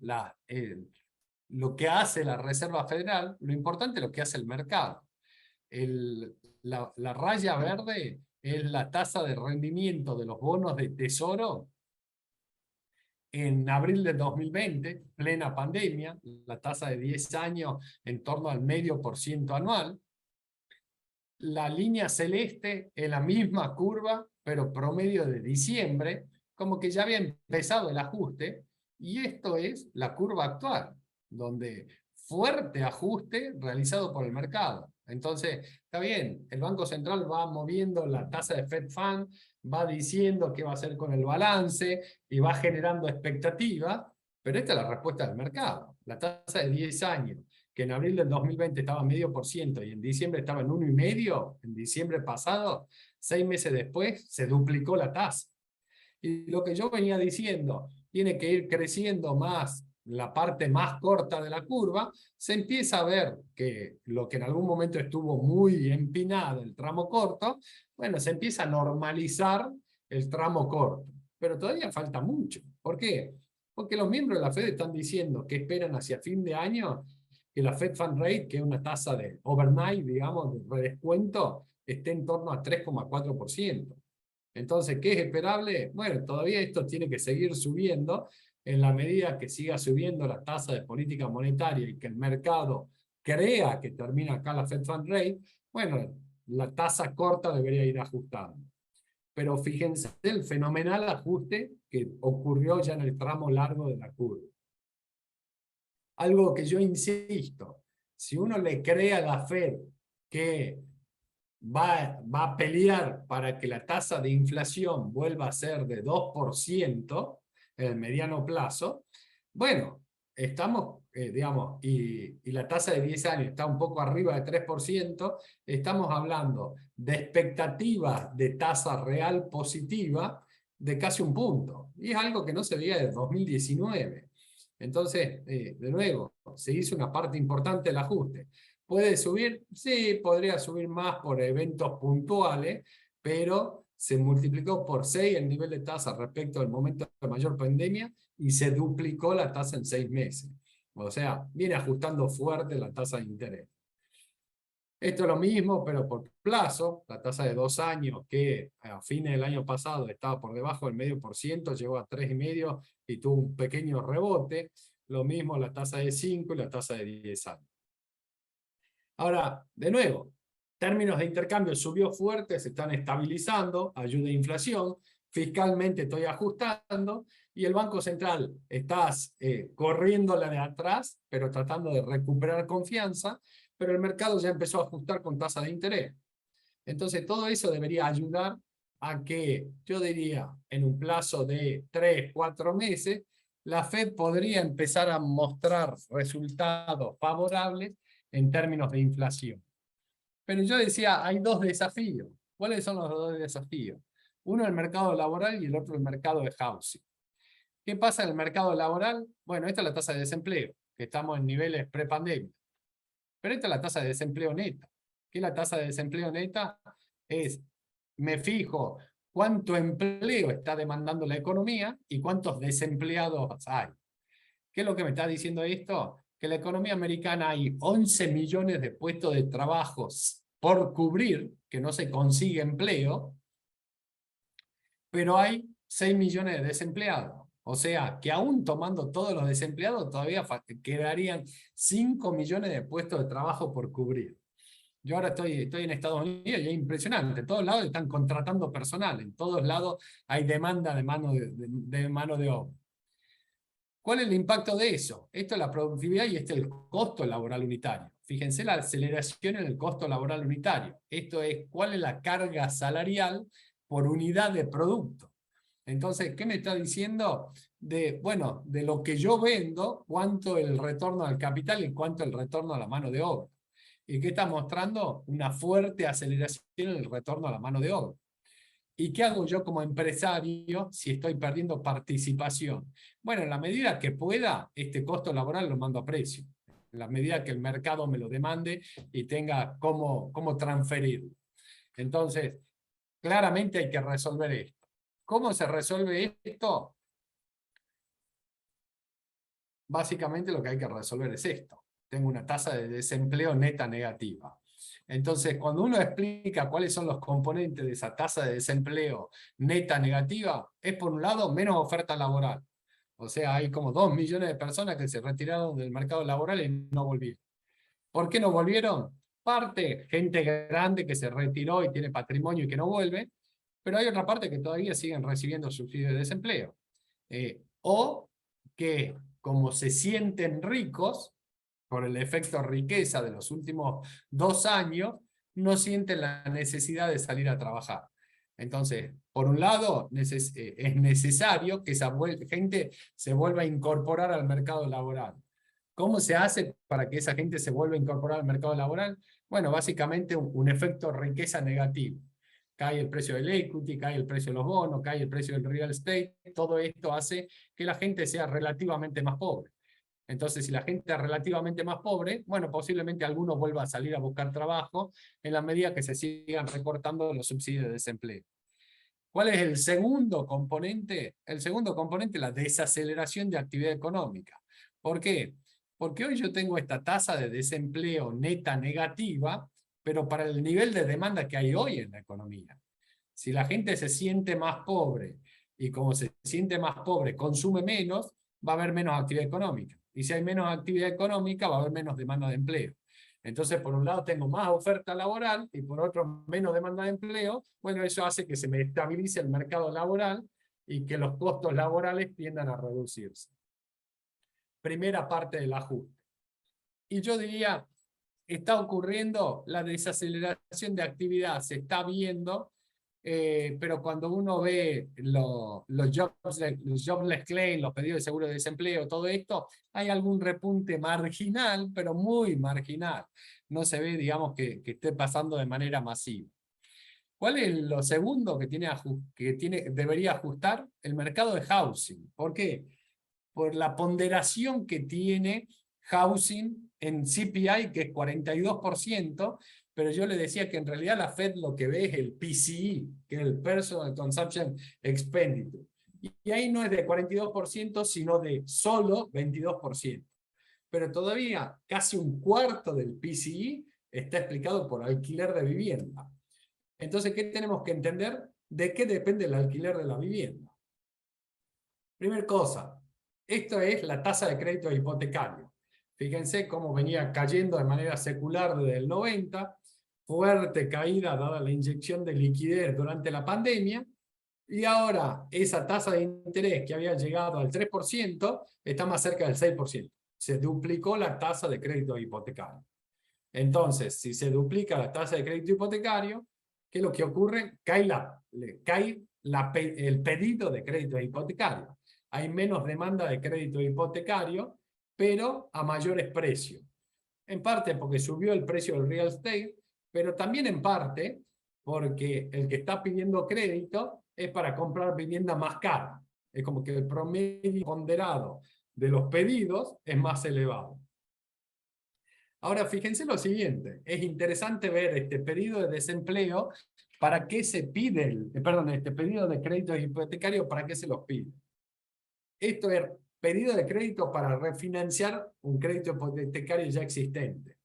lo que hace la Reserva Federal, lo importante es lo que hace el mercado. La raya verde es la tasa de rendimiento de los bonos de tesoro en abril de 2020, plena pandemia, la tasa de 10 años en torno al 0,5% anual. La línea celeste es la misma curva, pero promedio de diciembre, como que ya había empezado el ajuste, y esto es la curva actual, donde fuerte ajuste realizado por el mercado. Entonces, está bien, el Banco Central va moviendo la tasa de Fed Fund, va diciendo qué va a hacer con el balance y va generando expectativa, pero esta es la respuesta del mercado. La tasa de 10 años, que en abril del 2020 estaba en 0,5% y en diciembre estaba en 1,5%, en diciembre pasado, 6 meses después, se duplicó la tasa. Y lo que yo venía diciendo, tiene que ir creciendo más la parte más corta de la curva, se empieza a ver que lo que en algún momento estuvo muy empinado, el tramo corto, bueno, se empieza a normalizar el tramo corto, pero todavía falta mucho. ¿Por qué? Porque los miembros de la Fed están diciendo que esperan hacia fin de año que la Fed Fund Rate, que es una tasa de overnight, digamos, de redescuento, esté en torno a 3,4%. Entonces, ¿qué es esperable? Bueno, todavía esto tiene que seguir subiendo en la medida que siga subiendo la tasa de política monetaria y que el mercado crea que termina acá la Fed Fund Rate. Bueno, la tasa corta debería ir ajustando. Pero fíjense el fenomenal ajuste que ocurrió ya en el tramo largo de la curva. Algo que yo insisto, si uno le cree a la Fed que va a pelear para que la tasa de inflación vuelva a ser de 2% en el mediano plazo, bueno, estamos digamos, y la tasa de 10 años está un poco arriba de 3%, estamos hablando de expectativas de tasa real positiva de casi 1 punto. Y es algo que no se veía desde 2019. Entonces, de nuevo, se hizo una parte importante del ajuste. ¿Puede subir? Sí, podría subir más por eventos puntuales, pero se multiplicó por 6 el nivel de tasa respecto al momento de mayor pandemia y se duplicó la tasa en 6 meses. O sea, viene ajustando fuerte la tasa de interés. Esto es lo mismo, pero por plazo. La tasa de 2 años, que a fines del año pasado estaba por debajo del 0,5%, llegó a 3,5% y tuvo un pequeño rebote. Lo mismo la tasa de 5 y la tasa de 10 años. Ahora, de nuevo, términos de intercambio subió fuerte, se están estabilizando, ayuda a inflación, fiscalmente estoy ajustando, y el Banco Central está corriéndola de atrás, pero tratando de recuperar confianza, pero el mercado ya empezó a ajustar con tasa de interés. Entonces todo eso debería ayudar a que, yo diría, en un plazo de 3, 4 meses, la Fed podría empezar a mostrar resultados favorables en términos de inflación. Pero yo decía, hay 2 desafíos. ¿Cuáles son los 2 desafíos? Uno el mercado laboral y el otro el mercado de housing. ¿Qué pasa en el mercado laboral? Bueno, esta es la tasa de desempleo, que estamos en niveles prepandemia. Pero esta es la tasa de desempleo neta. ¿Qué es la tasa de desempleo neta? Me fijo cuánto empleo está demandando la economía y cuántos desempleados hay. ¿Qué es lo que me está diciendo esto? Que en la economía americana hay 11 millones de puestos de trabajo por cubrir, que no se consigue empleo, pero hay 6 millones de desempleados. O sea, que aún tomando todos los desempleados, todavía quedarían 5 millones de puestos de trabajo por cubrir. Yo ahora estoy en Estados Unidos y es impresionante. En todos lados están contratando personal. En todos lados hay demanda de mano de obra. ¿Cuál es el impacto de eso? Esto es la productividad y este es el costo laboral unitario. Fíjense la aceleración en el costo laboral unitario. Esto es cuál es la carga salarial por unidad de producto. Entonces, ¿qué me está diciendo? Bueno, de lo que yo vendo, cuánto el retorno al capital y cuánto el retorno a la mano de obra. ¿Y qué está mostrando? Una fuerte aceleración en el retorno a la mano de obra. ¿Y qué hago yo como empresario si estoy perdiendo participación? Bueno, en la medida que pueda, este costo laboral lo mando a precio. En la medida que el mercado me lo demande y tenga cómo transferirlo. Entonces, claramente hay que resolver esto. ¿Cómo se resuelve esto? Básicamente lo que hay que resolver es esto. Tengo una tasa de desempleo neta negativa. Entonces, cuando uno explica cuáles son los componentes de esa tasa de desempleo neta negativa, es por un lado menos oferta laboral. O sea, hay como 2 millones de personas que se retiraron del mercado laboral y no volvieron. ¿Por qué no volvieron? Parte, gente grande que se retiró y tiene patrimonio y que no vuelve, pero hay otra parte que todavía siguen recibiendo subsidios de desempleo. O que, como se sienten ricos, por el efecto riqueza de los últimos 2 años, no sienten la necesidad de salir a trabajar. Entonces, por un lado, es necesario que esa gente se vuelva a incorporar al mercado laboral. ¿Cómo se hace para que esa gente se vuelva a incorporar al mercado laboral? Bueno, básicamente un efecto riqueza negativo. Cae el precio del equity, cae el precio de los bonos, cae el precio del real estate. Todo esto hace que la gente sea relativamente más pobre. Entonces, si la gente es relativamente más pobre, bueno, posiblemente algunos vuelvan a salir a buscar trabajo en la medida que se sigan recortando los subsidios de desempleo. ¿Cuál es el segundo componente? El segundo componente es la desaceleración de actividad económica. ¿Por qué? Porque hoy yo tengo esta tasa de desempleo neta negativa, pero para el nivel de demanda que hay hoy en la economía. Si la gente se siente más pobre y como se siente más pobre consume menos, va a haber menos actividad económica. Y si hay menos actividad económica, va a haber menos demanda de empleo. Entonces, por un lado tengo más oferta laboral y por otro menos demanda de empleo. Bueno, eso hace que se me estabilice el mercado laboral y que los costos laborales tiendan a reducirse. Primera parte del ajuste. Y yo diría, está ocurriendo la desaceleración de actividad, se está viendo, pero cuando uno ve los jobless claims, los pedidos de seguro de desempleo, todo esto, hay algún repunte marginal, pero muy marginal. No se ve, digamos, que esté pasando de manera masiva. ¿Cuál es lo segundo que debería ajustar? El mercado de housing. ¿Por qué? Por la ponderación que tiene housing en CPI, que es 42%, pero yo le decía que en realidad la Fed lo que ve es el PCE, que es el Personal Consumption Expenditure. Y ahí no es de 42%, sino de solo 22%. Pero todavía casi un cuarto del PCE está explicado por alquiler de vivienda. Entonces, ¿qué tenemos que entender? ¿De qué depende el alquiler de la vivienda? Primera cosa, esto es la tasa de crédito hipotecario. Fíjense cómo venía cayendo de manera secular desde el 90, fuerte caída dada la inyección de liquidez durante la pandemia, y ahora esa tasa de interés que había llegado al 3% está más cerca del 6%. Se duplicó la tasa de crédito hipotecario. Entonces, si se duplica la tasa de crédito hipotecario, ¿qué es lo que ocurre? Cae el pedido de crédito hipotecario. Hay menos demanda de crédito hipotecario, pero a mayores precios. En parte porque subió el precio del real estate, pero también en parte porque el que está pidiendo crédito es para comprar vivienda más cara. Es como que el promedio ponderado de los pedidos es más elevado. Ahora, fíjense lo siguiente, es interesante ver este pedido de desempleo, ¿para qué se pide este pedido de crédito hipotecario, para qué se los pide? Esto es pedido de crédito para refinanciar un crédito hipotecario ya existente.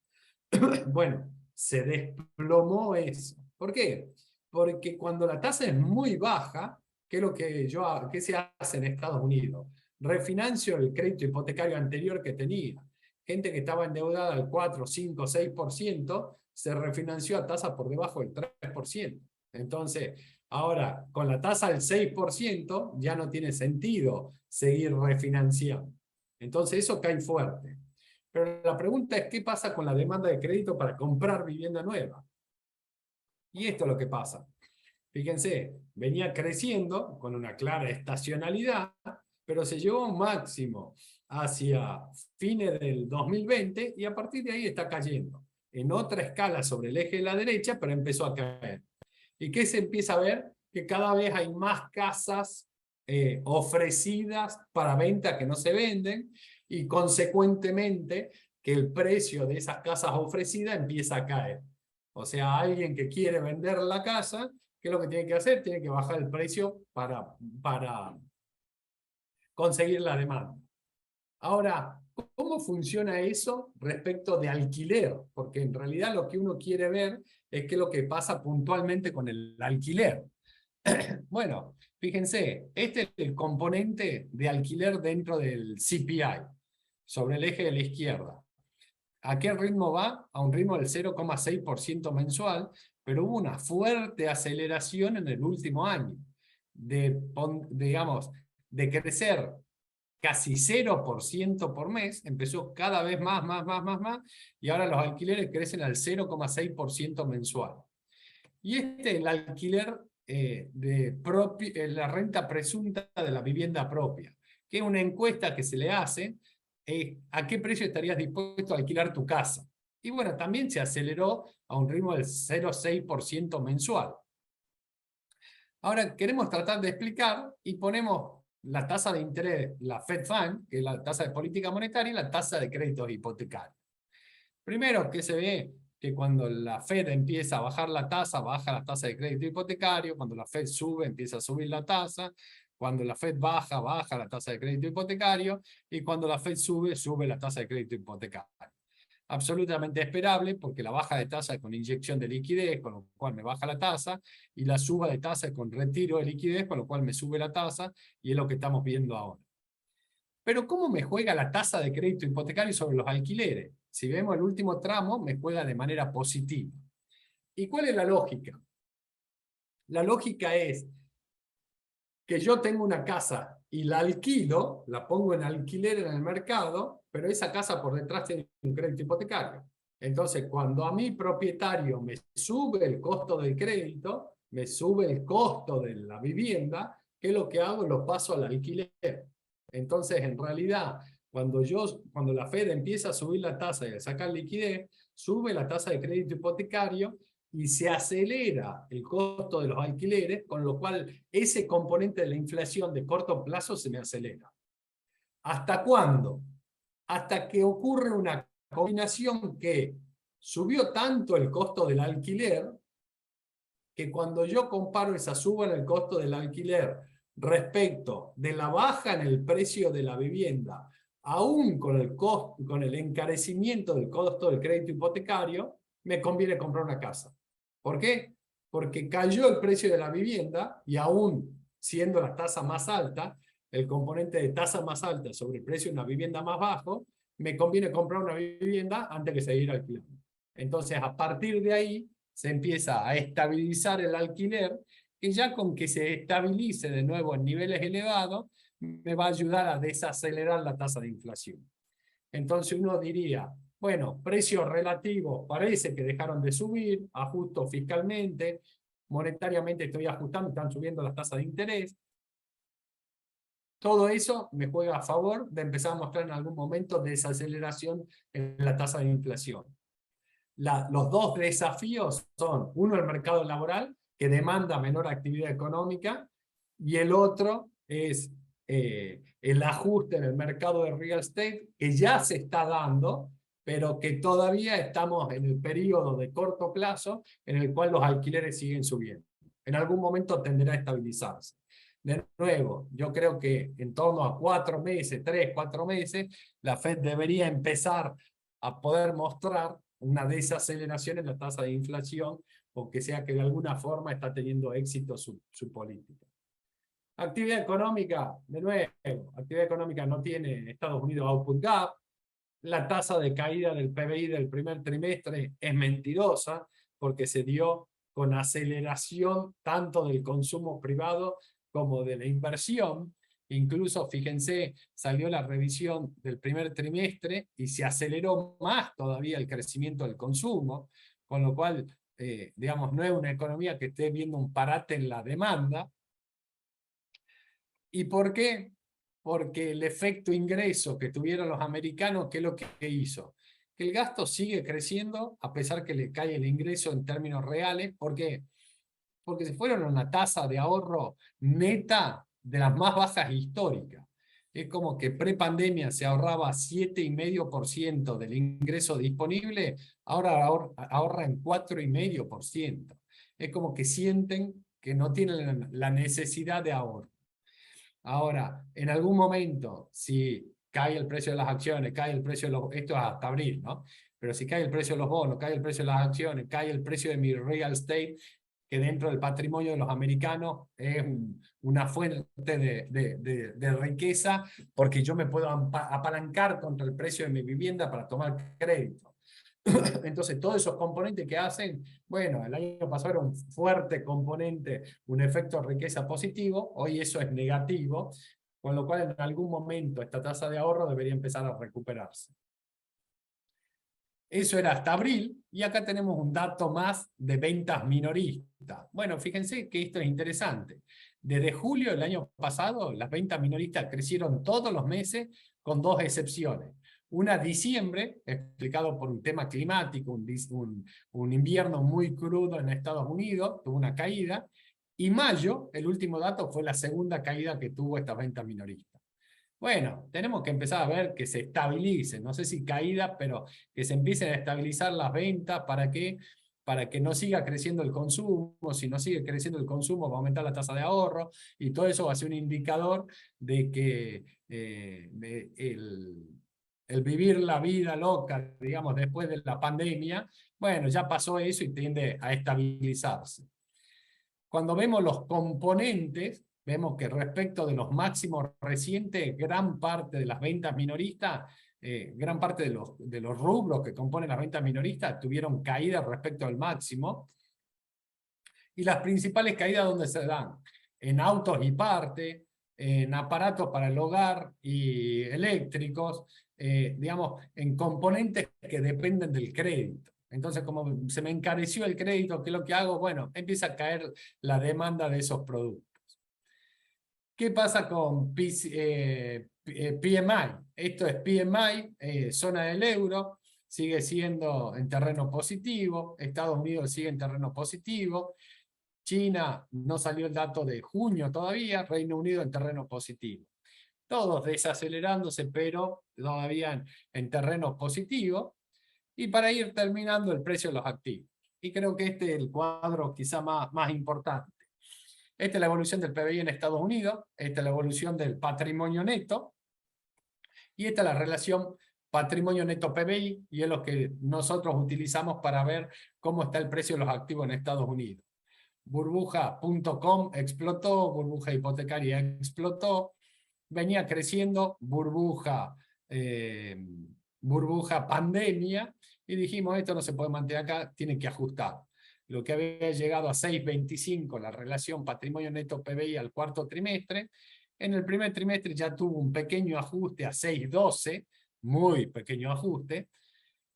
Bueno, se desplomó eso. ¿Por qué? Porque cuando la tasa es muy baja, ¿qué es lo que se hace en Estados Unidos? Refinancio el crédito hipotecario anterior que tenía. Gente que estaba endeudada al 4, 5, 6%, se refinanció a tasa por debajo del 3%. Entonces, ahora, con la tasa del 6%, ya no tiene sentido seguir refinanciando. Entonces, eso cae fuerte. Pero la pregunta es, ¿qué pasa con la demanda de crédito para comprar vivienda nueva? Y esto es lo que pasa. Fíjense, venía creciendo con una clara estacionalidad, pero se llevó a un máximo hacia fines del 2020 y a partir de ahí está cayendo. En otra escala sobre el eje de la derecha, pero empezó a caer. ¿Y qué se empieza a ver? Que cada vez hay más casas ofrecidas para venta que no se venden, y consecuentemente que el precio de esas casas ofrecidas empieza a caer. O sea, alguien que quiere vender la casa, ¿qué es lo que tiene que hacer? Tiene que bajar el precio para conseguir la demanda. Ahora, ¿cómo funciona eso respecto de alquiler? Porque en realidad lo que uno quiere ver es qué es lo que pasa puntualmente con el alquiler. Bueno, fíjense, este es el componente de alquiler dentro del CPI, sobre el eje de la izquierda. ¿A qué ritmo va? A un ritmo del 0,6% mensual, pero hubo una fuerte aceleración en el último año, digamos, de crecer casi 0% por mes, empezó cada vez más, y ahora los alquileres crecen al 0,6% mensual. Y este es el alquiler la renta presunta de la vivienda propia, que es una encuesta que se le hace, ¿a qué precio estarías dispuesto a alquilar tu casa? Y bueno, también se aceleró a un ritmo del 0,6% mensual. Ahora queremos tratar de explicar y ponemos la tasa de interés, la Fed Fund, que es la tasa de política monetaria, y la tasa de créditos hipotecarios. Primero, ¿qué se ve? Que cuando la Fed empieza a bajar la tasa, baja la tasa de crédito hipotecario; cuando la Fed sube, empieza a subir la tasa; cuando la Fed baja, baja la tasa de crédito hipotecario; y cuando la Fed sube, sube la tasa de crédito hipotecario. Absolutamente esperable, porque la baja de tasa es con inyección de liquidez, con lo cual me baja la tasa, y la suba de tasa es con retiro de liquidez, con lo cual me sube la tasa, y es lo que estamos viendo ahora. Pero ¿cómo me juega la tasa de crédito hipotecario sobre los alquileres? Si vemos el último tramo, me juega de manera positiva. ¿Y cuál es la lógica? La lógica es que yo tengo una casa y la alquilo, la pongo en alquiler en el mercado, pero esa casa por detrás tiene un crédito hipotecario. Entonces, cuando a mi propietario me sube el costo del crédito, me sube el costo de la vivienda, ¿qué es lo que hago? Lo paso al alquiler. Entonces, en realidad, cuando la Fed empieza a subir la tasa y a sacar liquidez, sube la tasa de crédito hipotecario y se acelera el costo de los alquileres, con lo cual ese componente de la inflación de corto plazo se me acelera. ¿Hasta cuándo? Hasta que ocurre una combinación que subió tanto el costo del alquiler, que cuando yo comparo esa suba en el costo del alquiler respecto de la baja en el precio de la vivienda, aún con el encarecimiento del costo del crédito hipotecario, me conviene comprar una casa. ¿Por qué? Porque cayó el precio de la vivienda y aún siendo la tasa más alta, el componente de tasa más alta sobre el precio de una vivienda más bajo, me conviene comprar una vivienda antes que seguir alquilando. Entonces, a partir de ahí, se empieza a estabilizar el alquiler, que ya con que se estabilice de nuevo en niveles elevados, me va a ayudar a desacelerar la tasa de inflación. Entonces uno diría, bueno, precios relativos parece que dejaron de subir, ajusto fiscalmente, monetariamente estoy ajustando, están subiendo las tasas de interés. Todo eso me juega a favor de empezar a mostrar en algún momento desaceleración en la tasa de inflación. Los dos desafíos son, uno, el mercado laboral, que demanda menor actividad económica, y el otro es el ajuste en el mercado de real estate, que ya se está dando, pero que todavía estamos en el periodo de corto plazo en el cual los alquileres siguen subiendo. En algún momento tenderá a estabilizarse. De nuevo, yo creo que en torno a 4 meses, 3, 4 meses, la Fed debería empezar a poder mostrar una desaceleración en la tasa de inflación, o que sea que de alguna forma está teniendo éxito su política. Actividad económica, de nuevo, actividad económica no tiene Estados Unidos output gap, la tasa de caída del PBI del primer trimestre es mentirosa, porque se dio con aceleración tanto del consumo privado como de la inversión. Incluso, fíjense, salió la revisión del primer trimestre y se aceleró más todavía el crecimiento del consumo, con lo cual, digamos, no es una economía que esté viendo un parate en la demanda. ¿Y por qué? Porque el efecto ingreso que tuvieron los americanos, ¿qué es lo que hizo? Que el gasto sigue creciendo a pesar que le cae el ingreso en términos reales. ¿Por qué? Porque se fueron a una tasa de ahorro neta de las más bajas históricas. Es como que pre-pandemia se ahorraba 7,5% del ingreso disponible, ahora ahorra en 4,5%. Es como que sienten que no tienen la necesidad de ahorro. Ahora, en algún momento, si cae el precio de las acciones, cae el precio de los... Esto es hasta abril, ¿no? Pero si cae el precio de los bonos, cae el precio de las acciones, cae el precio de mi real estate, que dentro del patrimonio de los americanos es una fuente de riqueza, porque yo me puedo apalancar contra el precio de mi vivienda para tomar crédito. Entonces, todos esos componentes que hacen, bueno, el año pasado era un fuerte componente, un efecto de riqueza positivo, hoy eso es negativo, con lo cual en algún momento esta tasa de ahorro debería empezar a recuperarse. Eso era hasta abril, y acá tenemos un dato más de ventas minoristas. Bueno, fíjense que esto es interesante. Desde julio del año pasado, las ventas minoristas crecieron todos los meses, con 2 excepciones. Una, diciembre, explicado por un tema climático, un invierno muy crudo en Estados Unidos, tuvo una caída, y mayo, el último dato, fue la segunda caída que tuvo estas ventas minoristas. Bueno, tenemos que empezar a ver que se estabilicen, no sé si caída, pero que se empiecen a estabilizar las ventas. ¿Para qué? Para que no siga creciendo el consumo. Si no sigue creciendo el consumo, va a aumentar la tasa de ahorro, y todo eso va a ser un indicador de que el vivir la vida loca, digamos, después de la pandemia, bueno, ya pasó eso y tiende a estabilizarse. Cuando vemos los componentes, vemos que respecto de los máximos recientes, gran parte de las ventas minoristas, gran parte de los rubros que componen las ventas minoristas tuvieron caídas respecto al máximo. Y las principales caídas, ¿dónde se dan? En autos y parte, en aparatos para el hogar y eléctricos, digamos, en componentes que dependen del crédito. Entonces, como se me encareció el crédito, ¿qué es lo que hago? Bueno, empieza a caer la demanda de esos productos. ¿Qué pasa con PMI? Esto es PMI, zona del euro, sigue siendo en terreno positivo, Estados Unidos sigue en terreno positivo, China no salió el dato de junio todavía, Reino Unido en terreno positivo. Todos desacelerándose, pero todavía en terreno positivo. Y para ir terminando, el precio de los activos. Y creo que este es el cuadro quizá más importante. Esta es la evolución del PBI en Estados Unidos, esta es la evolución del patrimonio neto, y esta es la relación patrimonio neto PBI, y es lo que nosotros utilizamos para ver cómo está el precio de los activos en Estados Unidos. Burbuja.com explotó, burbuja hipotecaria explotó, venía creciendo, burbuja pandemia, y dijimos, esto no se puede mantener acá, tiene que ajustar. Lo que había llegado a 6.25, la relación patrimonio neto PBI al cuarto trimestre, en el primer trimestre ya tuvo un pequeño ajuste a 6.12, muy pequeño ajuste,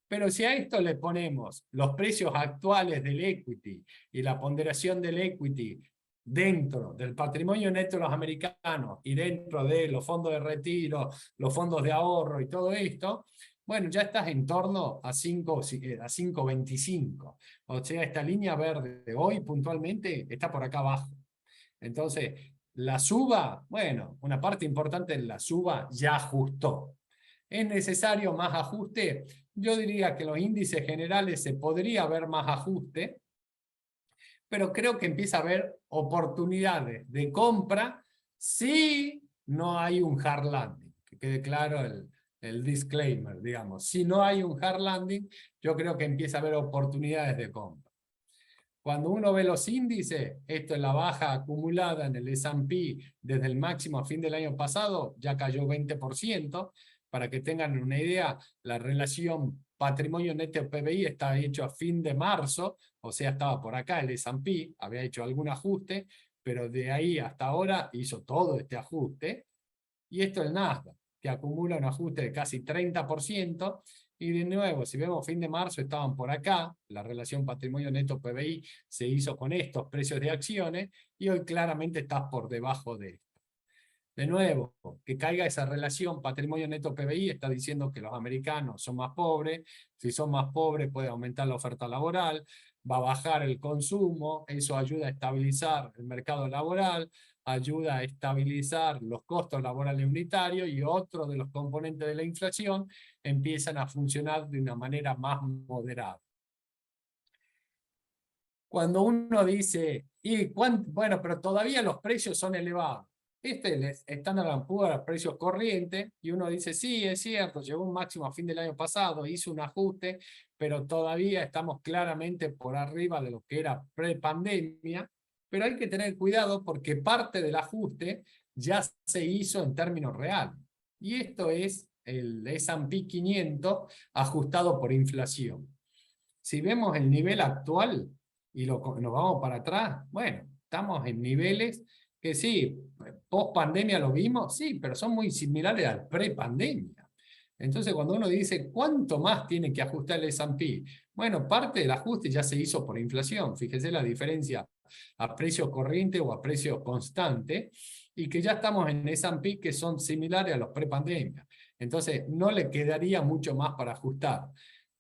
pero si a esto le ponemos los precios actuales del equity y la ponderación del equity dentro del patrimonio neto de los americanos y dentro de los fondos de retiro, los fondos de ahorro y todo esto, bueno, ya estás en torno a 5.25. O sea, esta línea verde de hoy puntualmente está por acá abajo. Entonces, la suba, bueno, una parte importante de la suba ya ajustó. ¿Es necesario más ajuste? Yo diría que los índices generales se podría ver más ajuste, pero creo que empieza a haber oportunidades de compra si no hay un hard landing. Que quede claro el disclaimer, digamos. Si no hay un hard landing, yo creo que empieza a haber oportunidades de compra. Cuando uno ve los índices, esto es la baja acumulada en el S&P desde el máximo a fin del año pasado, ya cayó 20%. Para que tengan una idea, la relación patrimonio neto PBI está hecho a fin de marzo, o sea, estaba por acá el S&P, había hecho algún ajuste, pero de ahí hasta ahora hizo todo este ajuste. Y esto es el Nasdaq, que acumula un ajuste de casi 30%, y de nuevo, si vemos fin de marzo estaban por acá, la relación patrimonio neto PBI se hizo con estos precios de acciones, y hoy claramente está por debajo de esto. De nuevo, que caiga esa relación patrimonio neto PBI está diciendo que los americanos son más pobres, si son más pobres puede aumentar la oferta laboral, va a bajar el consumo, eso ayuda a estabilizar el mercado laboral, ayuda a estabilizar los costos laborales unitarios, y otro de los componentes de la inflación empiezan a funcionar de una manera más moderada. Cuando uno dice, bueno, pero todavía los precios son elevados. Este es el Standard & Poor's, precios corrientes, y uno dice, sí, es cierto, llegó un máximo a fin del año pasado, hizo un ajuste, pero todavía estamos claramente por arriba de lo que era pre-pandemia, pero hay que tener cuidado porque parte del ajuste ya se hizo en términos reales. Y esto es el S&P 500 ajustado por inflación. Si vemos el nivel actual y nos vamos para atrás, bueno, estamos en niveles que sí, post pandemia lo vimos, sí, pero son muy similares al pre-pandemia. Entonces cuando uno dice, ¿cuánto más tiene que ajustar el S&P? Bueno, parte del ajuste ya se hizo por inflación. Fíjese la diferencia a precio corriente o a precio constante, y que ya estamos en S&P que son similares a los pre-pandemia. Entonces no le quedaría mucho más para ajustar.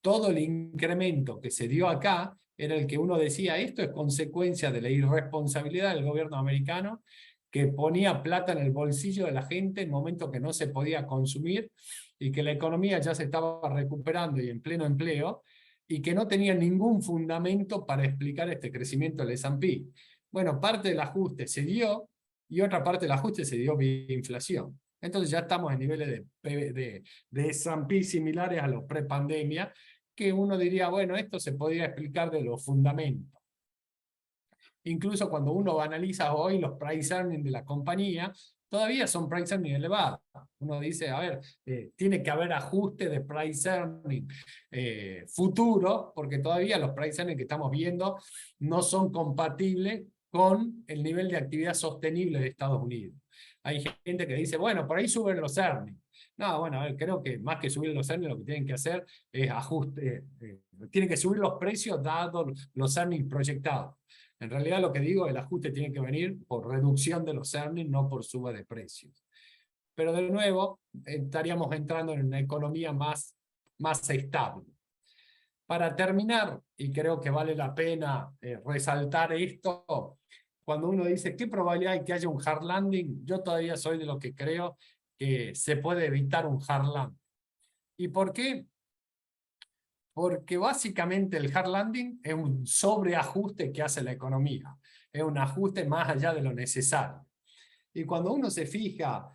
Todo el incremento que se dio acá era el que uno decía, esto es consecuencia de la irresponsabilidad del gobierno americano, que ponía plata en el bolsillo de la gente en momentos que no se podía consumir, y que la economía ya se estaba recuperando y en pleno empleo, y que no tenía ningún fundamento para explicar este crecimiento del S&P. Bueno, parte del ajuste se dio, y otra parte del ajuste se dio vía inflación. Entonces ya estamos en niveles de S&P similares a los pre-pandemia, que uno diría, bueno, esto se podría explicar de los fundamentos. Incluso cuando uno analiza hoy los price earnings de la compañía, todavía son price earnings elevados. Uno dice, a ver, tiene que haber ajuste de price earnings futuro, porque todavía los price earnings que estamos viendo no son compatibles con el nivel de actividad sostenible de Estados Unidos. Hay gente que dice, bueno, por ahí suben los earnings. No, bueno, a ver, creo que más que subir los earnings, lo que tienen que hacer es ajuste, tienen que subir los precios dados los earnings proyectados. En realidad lo que digo, el ajuste tiene que venir por reducción de los earnings, no por suba de precios. Pero de nuevo, estaríamos entrando en una economía más estable. Para terminar, y creo que vale la pena resaltar esto, cuando uno dice qué probabilidad hay que haya un hard landing, yo todavía soy de los que creo que se puede evitar un hard landing. ¿Y por qué? Porque básicamente el hard landing es un sobreajuste que hace la economía, es un ajuste más allá de lo necesario. Y cuando uno se fija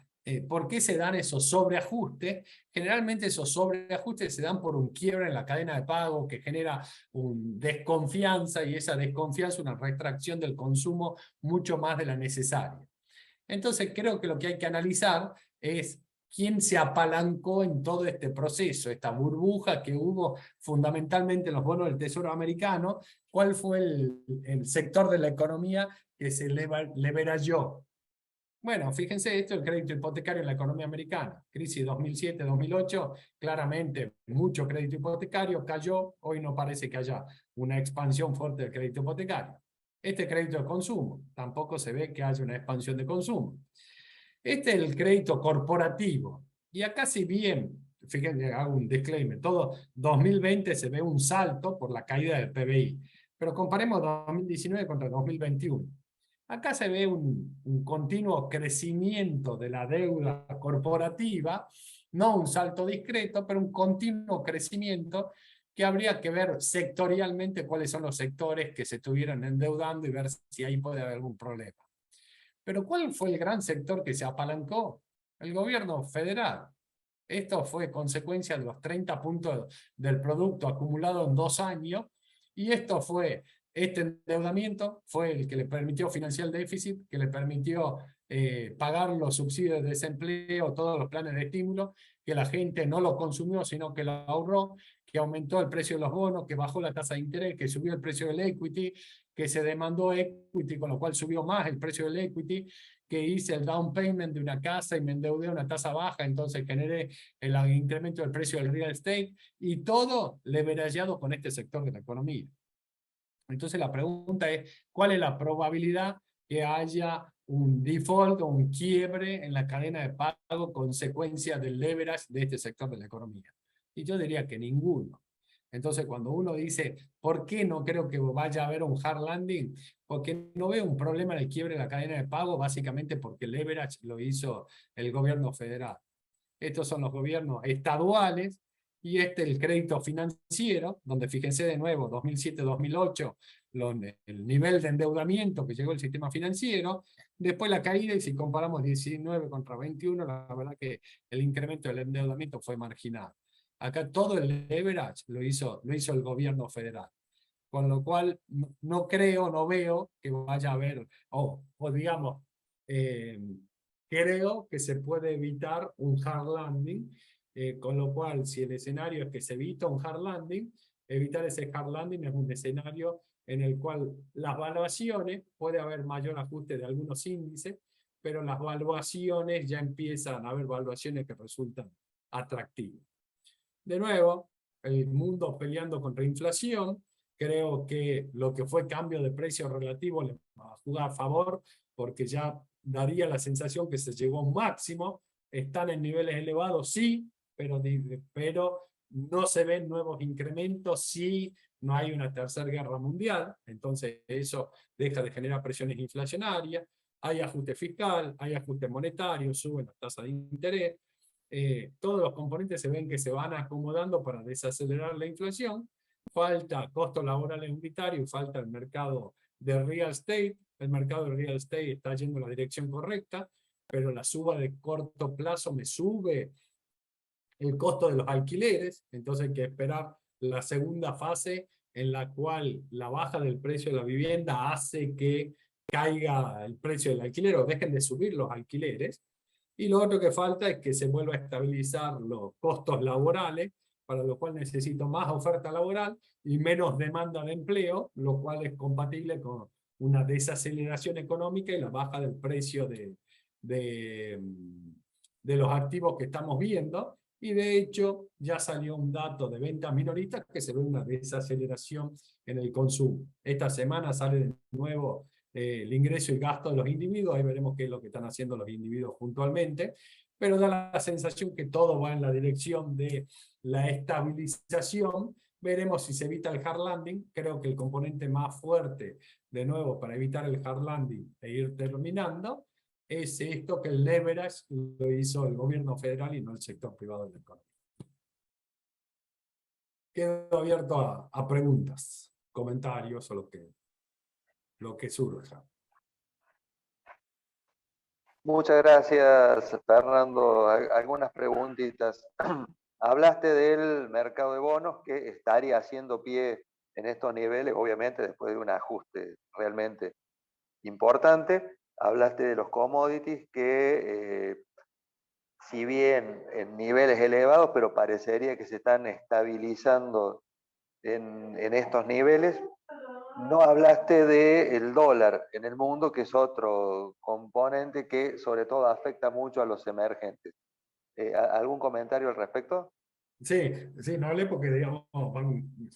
por qué se dan esos sobreajustes, generalmente esos sobreajustes se dan por un quiebre en la cadena de pago que genera desconfianza, y esa desconfianza una retracción del consumo mucho más de la necesaria. Entonces creo que lo que hay que analizar es quién se apalancó en todo este proceso, esta burbuja que hubo fundamentalmente en los bonos del Tesoro americano, cuál fue el sector de la economía que se leveragó. Bueno, fíjense esto, el crédito hipotecario en la economía americana. Crisis 2007-2008, claramente mucho crédito hipotecario cayó, hoy no parece que haya una expansión fuerte del crédito hipotecario. Este crédito de consumo, tampoco se ve que haya una expansión de consumo. Este es el crédito corporativo. Y acá si bien, fíjense, hago un disclaimer, todo 2020 se ve un salto por la caída del PBI, pero comparemos 2019 contra 2021. Acá se ve un continuo crecimiento de la deuda corporativa, no un salto discreto, pero un continuo crecimiento que habría que ver sectorialmente cuáles son los sectores que se estuvieran endeudando y ver si ahí puede haber algún problema. Pero ¿cuál fue el gran sector que se apalancó? El gobierno federal. Esto fue consecuencia de los 30 puntos del producto acumulado en 2 años, y esto fue, este endeudamiento fue el que le permitió financiar el déficit, que le permitió pagar los subsidios de desempleo, todos los planes de estímulo, que la gente no lo consumió, sino que lo ahorró, que aumentó el precio de los bonos, que bajó la tasa de interés, que subió el precio del equity, que se demandó equity, con lo cual subió más el precio del equity, que hice el down payment de una casa y me endeudé a una tasa baja, entonces generé el incremento del precio del real estate, y todo leveragado con este sector de la economía. Entonces la pregunta es, ¿cuál es la probabilidad que haya un default o un quiebre en la cadena de pago consecuencia del leverage de este sector de la economía? Y yo diría que ninguno. Entonces cuando uno dice, ¿por qué no creo que vaya a haber un hard landing? Porque no veo un problema en el quiebre de la cadena de pago, básicamente porque el leverage lo hizo el gobierno federal. Estos son los gobiernos estaduales, y el crédito financiero, donde fíjense de nuevo, 2007-2008, el nivel de endeudamiento que llegó el sistema financiero, después la caída, y si comparamos 19 contra 21, la verdad que el incremento del endeudamiento fue marginal. Acá todo el leverage lo hizo el gobierno federal. Con lo cual no creo, no veo que vaya a haber, o digamos, creo que se puede evitar un hard landing, con lo cual si el escenario es que se evita un hard landing, evitar ese hard landing es un escenario en el cual las valuaciones, puede haber mayor ajuste de algunos índices, pero las valuaciones ya empiezan a haber valuaciones que resultan atractivas. De nuevo, el mundo peleando contra inflación, creo que lo que fue cambio de precio relativo le va a jugar a favor, porque ya daría la sensación que se llegó a un máximo, están en niveles elevados, sí, pero no se ven nuevos incrementos si no hay una tercera guerra mundial, entonces eso deja de generar presiones inflacionarias, hay ajuste fiscal, hay ajuste monetario, suben las tasas de interés, todos los componentes se ven que se van acomodando para desacelerar la inflación, falta costos laborales unitarios, falta el mercado de real estate, el mercado de real estate está yendo en la dirección correcta, pero la suba de corto plazo me sube el costo de los alquileres, entonces hay que esperar la segunda fase en la cual la baja del precio de la vivienda hace que caiga el precio del alquiler o dejen de subir los alquileres. Y lo otro que falta es que se vuelva a estabilizar los costos laborales, para lo cual necesito más oferta laboral y menos demanda de empleo, lo cual es compatible con una desaceleración económica y la baja del precio de de los activos que estamos viendo, y de hecho ya salió un dato de ventas minoristas que se ve una desaceleración en el consumo. Esta semana sale de nuevo el ingreso y gasto de los individuos, ahí veremos qué es lo que están haciendo los individuos puntualmente, pero da la sensación que todo va en la dirección de la estabilización. Veremos si se evita el hard landing. Creo que el componente más fuerte, de nuevo, para evitar el hard landing e ir terminando, es esto, que el leverage lo hizo el gobierno federal y no el sector privado de la economía. Quedo abierto a preguntas, comentarios o lo que surja. Muchas gracias, Fernando. Algunas preguntitas. Hablaste del mercado de bonos que estaría haciendo pie en estos niveles, obviamente después de un ajuste realmente importante. Hablaste de los commodities que, si bien en niveles elevados, pero parecería que se están estabilizando en estos niveles. No hablaste del dólar en el mundo, que es otro componente que sobre todo afecta mucho a los emergentes. ¿Algún comentario al respecto? Sí, sí, no hablé porque, digamos,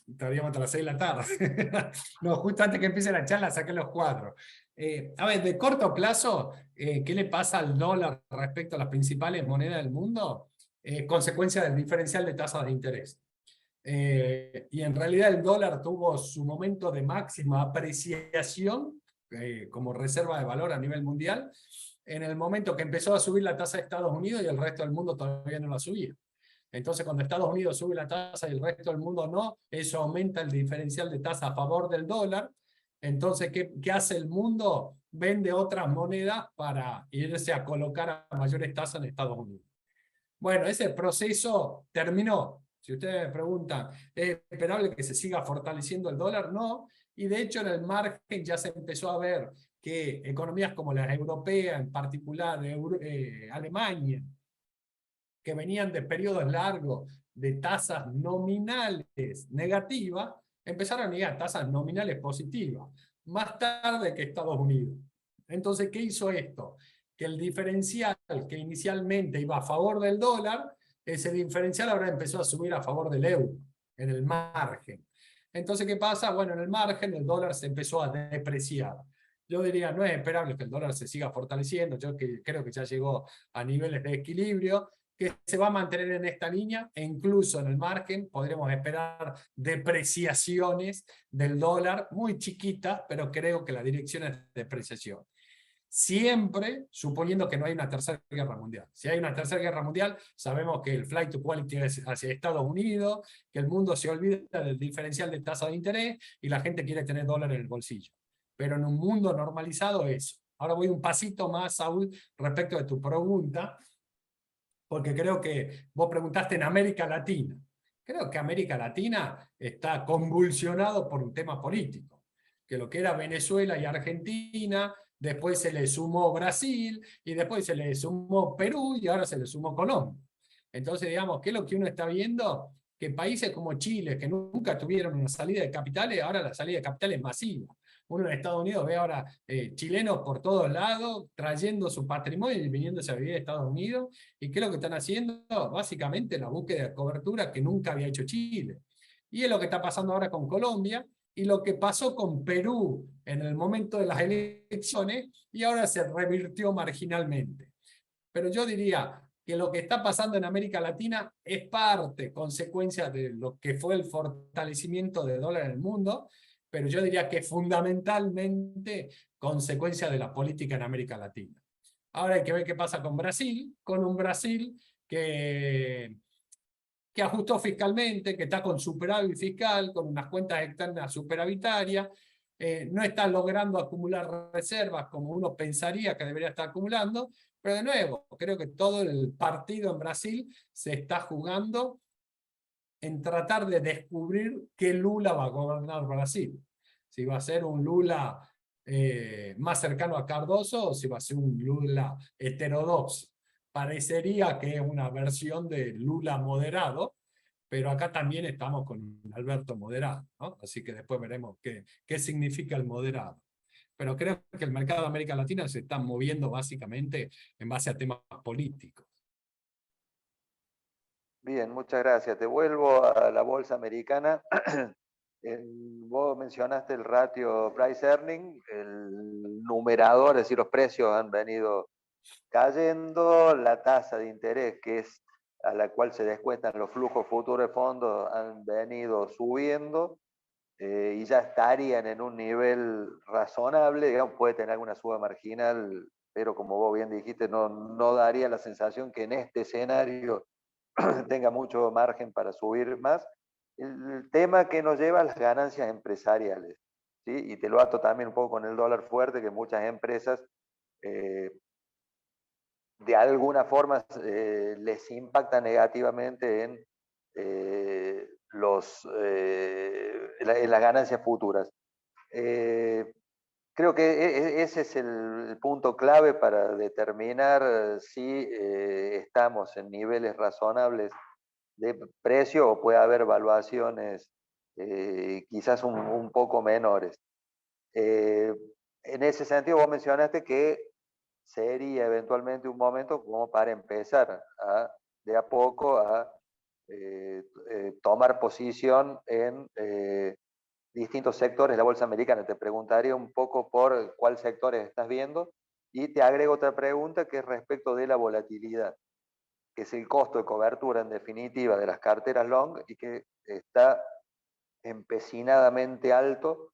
estaríamos hasta las 6 de la tarde. No, justo antes que empiece la charla saqué los cuadros. A ver, de corto plazo, ¿qué le pasa al dólar respecto a las principales monedas del mundo? Consecuencia del diferencial de tasas de interés. Y en realidad el dólar tuvo su momento de máxima apreciación como reserva de valor a nivel mundial en el momento que empezó a subir la tasa de Estados Unidos y el resto del mundo todavía no la subía. Entonces, cuando Estados Unidos sube la tasa y el resto del mundo no, eso aumenta el diferencial de tasa a favor del dólar. Entonces, ¿qué hace el mundo? Vende otras monedas para irse a colocar a mayores tasas en Estados Unidos. Bueno, ese proceso terminó. Si ustedes me preguntan, ¿es esperable que se siga fortaleciendo el dólar? No. Y de hecho, en el margen ya se empezó a ver que economías como las europeas, en particular Alemania, que venían de periodos largos de tasas nominales negativas, empezaron a ir a tasas nominales positivas, más tarde que Estados Unidos. Entonces, ¿qué hizo esto? Que el diferencial que inicialmente iba a favor del dólar, ese diferencial ahora empezó a subir a favor del euro, en el margen. Entonces, ¿qué pasa? Bueno, en el margen el dólar se empezó a depreciar. Yo diría, no es esperable que el dólar se siga fortaleciendo, yo creo que ya llegó a niveles de equilibrio, que se va a mantener en esta línea, e incluso en el margen podremos esperar depreciaciones del dólar muy chiquitas, pero creo que la dirección es depreciación. Siempre suponiendo que no hay una tercera guerra mundial. Si hay una tercera guerra mundial, sabemos que el flight to quality es hacia Estados Unidos, que el mundo se olvida del diferencial de tasa de interés y la gente quiere tener dólar en el bolsillo. Pero en un mundo normalizado eso. Ahora voy un pasito más, Saúl, respecto de tu pregunta, porque creo que vos preguntaste en América Latina. Creo que América Latina está convulsionado por un tema político, que lo que era Venezuela y Argentina, después se le sumó Brasil, y después se le sumó Perú, y ahora se le sumó Colombia. Entonces, digamos, ¿qué es lo que uno está viendo? Que países como Chile, que nunca tuvieron una salida de capitales, ahora la salida de capitales es masiva. Uno en Estados Unidos ve ahora chilenos por todos lados, trayendo su patrimonio y viniéndose a vivir a Estados Unidos. ¿Y qué es lo que están haciendo? Básicamente la búsqueda de cobertura que nunca había hecho Chile. Y es lo que está pasando ahora con Colombia, y lo que pasó con Perú en el momento de las elecciones, y ahora se revirtió marginalmente. Pero yo diría que lo que está pasando en América Latina es parte, consecuencia de lo que fue el fortalecimiento del dólar en el mundo, pero yo diría que fundamentalmente consecuencia de la política en América Latina. Ahora hay que ver qué pasa con Brasil, con un Brasil que ajustó fiscalmente, que está con superávit fiscal, con unas cuentas externas superavitarias, no está logrando acumular reservas como uno pensaría que debería estar acumulando, pero de nuevo, creo que todo el partido en Brasil se está jugando en tratar de descubrir qué Lula va a gobernar Brasil. Si va a ser un Lula más cercano a Cardoso o si va a ser un Lula heterodoxo. Parecería que es una versión de Lula moderado, pero acá también estamos con Alberto moderado, ¿no? Así que después veremos qué significa el moderado. pero creo que el mercado de América Latina se está moviendo básicamente en base a temas políticos. Bien, muchas gracias. Te vuelvo a la bolsa americana. Vos mencionaste el ratio price earning, el numerador, es decir, los precios han venido cayendo, la tasa de interés, que es a la cual se descuentan los flujos futuros de fondos, han venido subiendo y ya estarían en un nivel razonable, digamos, puede tener alguna suba marginal, pero como vos bien dijiste, no daría la sensación que en este escenario tenga mucho margen para subir más. El tema que nos lleva a las ganancias empresariales, ¿sí? Y te lo ato también un poco con el dólar fuerte, que muchas empresas de alguna forma les impacta negativamente en, en las ganancias futuras. Creo que ese es el punto clave para determinar si estamos en niveles razonables de precio o puede haber evaluaciones quizás un poco menores. En ese sentido, vos mencionaste que sería eventualmente un momento como para empezar de a poco a tomar posición en distintos sectores de la bolsa americana. Te preguntaría un poco por cuál sectores estás viendo y te agrego otra pregunta que es respecto de la volatilidad, que es el costo de cobertura en definitiva de las carteras long y que está empecinadamente alto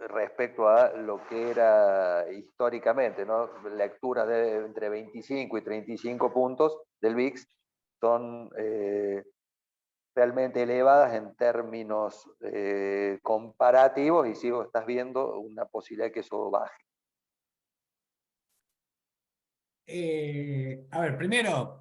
respecto a lo que era históricamente, ¿no? Lecturas de entre 25 y 35 puntos del VIX son realmente elevadas en términos comparativos y si estás viendo una posibilidad de que eso baje. A ver, primero,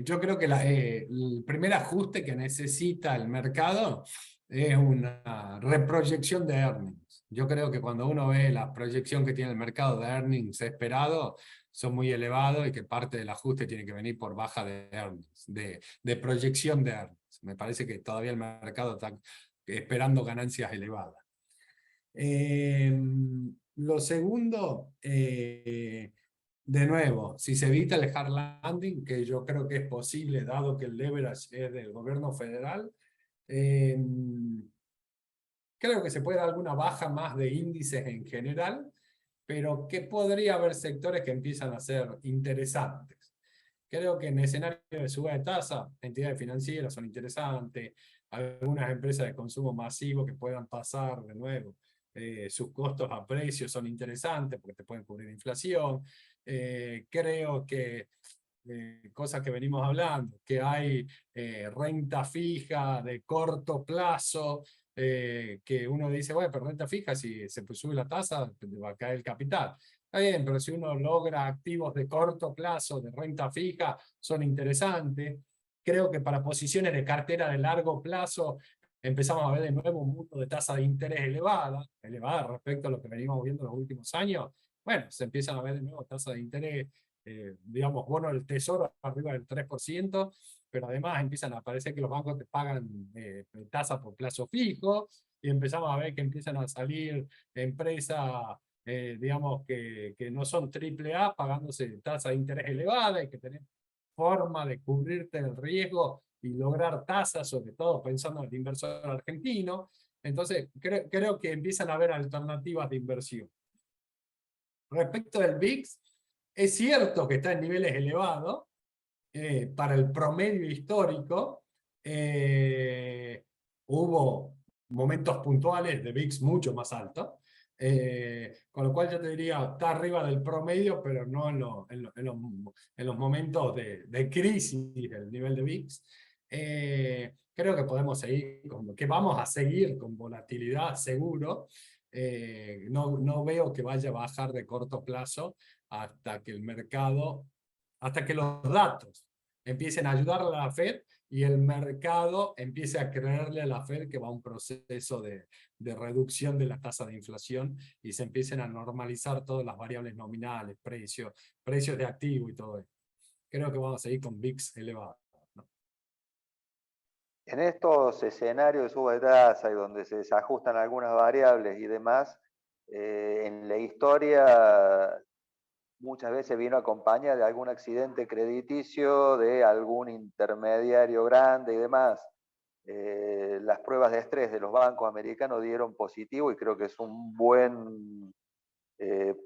yo creo que el primer ajuste que necesita el mercado es una reproyección de earnings. Yo creo que cuando uno ve la proyección que tiene el mercado de earnings esperado, son muy elevados y que parte del ajuste tiene que venir por baja de earnings, de proyección de earnings. Me parece que todavía el mercado está esperando ganancias elevadas. Lo segundo, de nuevo, si se evita el hard landing, que yo creo que es posible dado que el leverage es del gobierno federal, creo que se puede dar alguna baja más de índices en general, pero que podría haber sectores que empiezan a ser interesantes. Creo que en escenario de suba de tasa, entidades financieras son interesantes, algunas empresas de consumo masivo que puedan pasar de nuevo sus costos a precios son interesantes porque te pueden cubrir inflación. Creo que cosas que venimos hablando, que hay renta fija de corto plazo, que uno dice, bueno, pero renta fija, si se sube la tasa, va a caer el capital. Está bien, pero si uno logra activos de corto plazo, de renta fija, son interesantes. Creo que para posiciones de cartera de largo plazo, empezamos a ver de nuevo un mundo de tasa de interés elevada respecto a lo que venimos viendo en los últimos años. Bueno, se empiezan a ver de nuevo tasas de interés, digamos, bonos del tesoro arriba del 3%, pero además empiezan a aparecer que los bancos te pagan tasa por plazo fijo, y empezamos a ver que empiezan a salir empresas, digamos, que no son AAA, pagándose tasa de interés elevada, y que tenés forma de cubrirte el riesgo y lograr tasas, sobre todo pensando en el inversor argentino. Entonces, creo que empiezan a haber alternativas de inversión. Respecto del VIX, es cierto que está en niveles elevados para el promedio histórico. Hubo momentos puntuales de VIX mucho más altos, con lo cual yo te diría, está arriba del promedio, pero no en los momentos de crisis del nivel de VIX. Creo que podemos seguir, que vamos a seguir con volatilidad seguro. No veo que vaya a bajar de corto plazo hasta que el mercado, hasta que los datos empiecen a ayudar a la Fed y el mercado empiece a creerle a la Fed que va a un proceso de reducción de la tasa de inflación y se empiecen a normalizar todas las variables nominales, precios de activo y todo eso. Creo que vamos a seguir con VIX elevados, ¿no? En estos escenarios de suba de tasa y donde se desajustan algunas variables y demás, en la historia muchas veces vino acompañada de algún accidente crediticio, de algún intermediario grande y demás. Las pruebas de estrés de los bancos americanos dieron positivo y creo que es un buen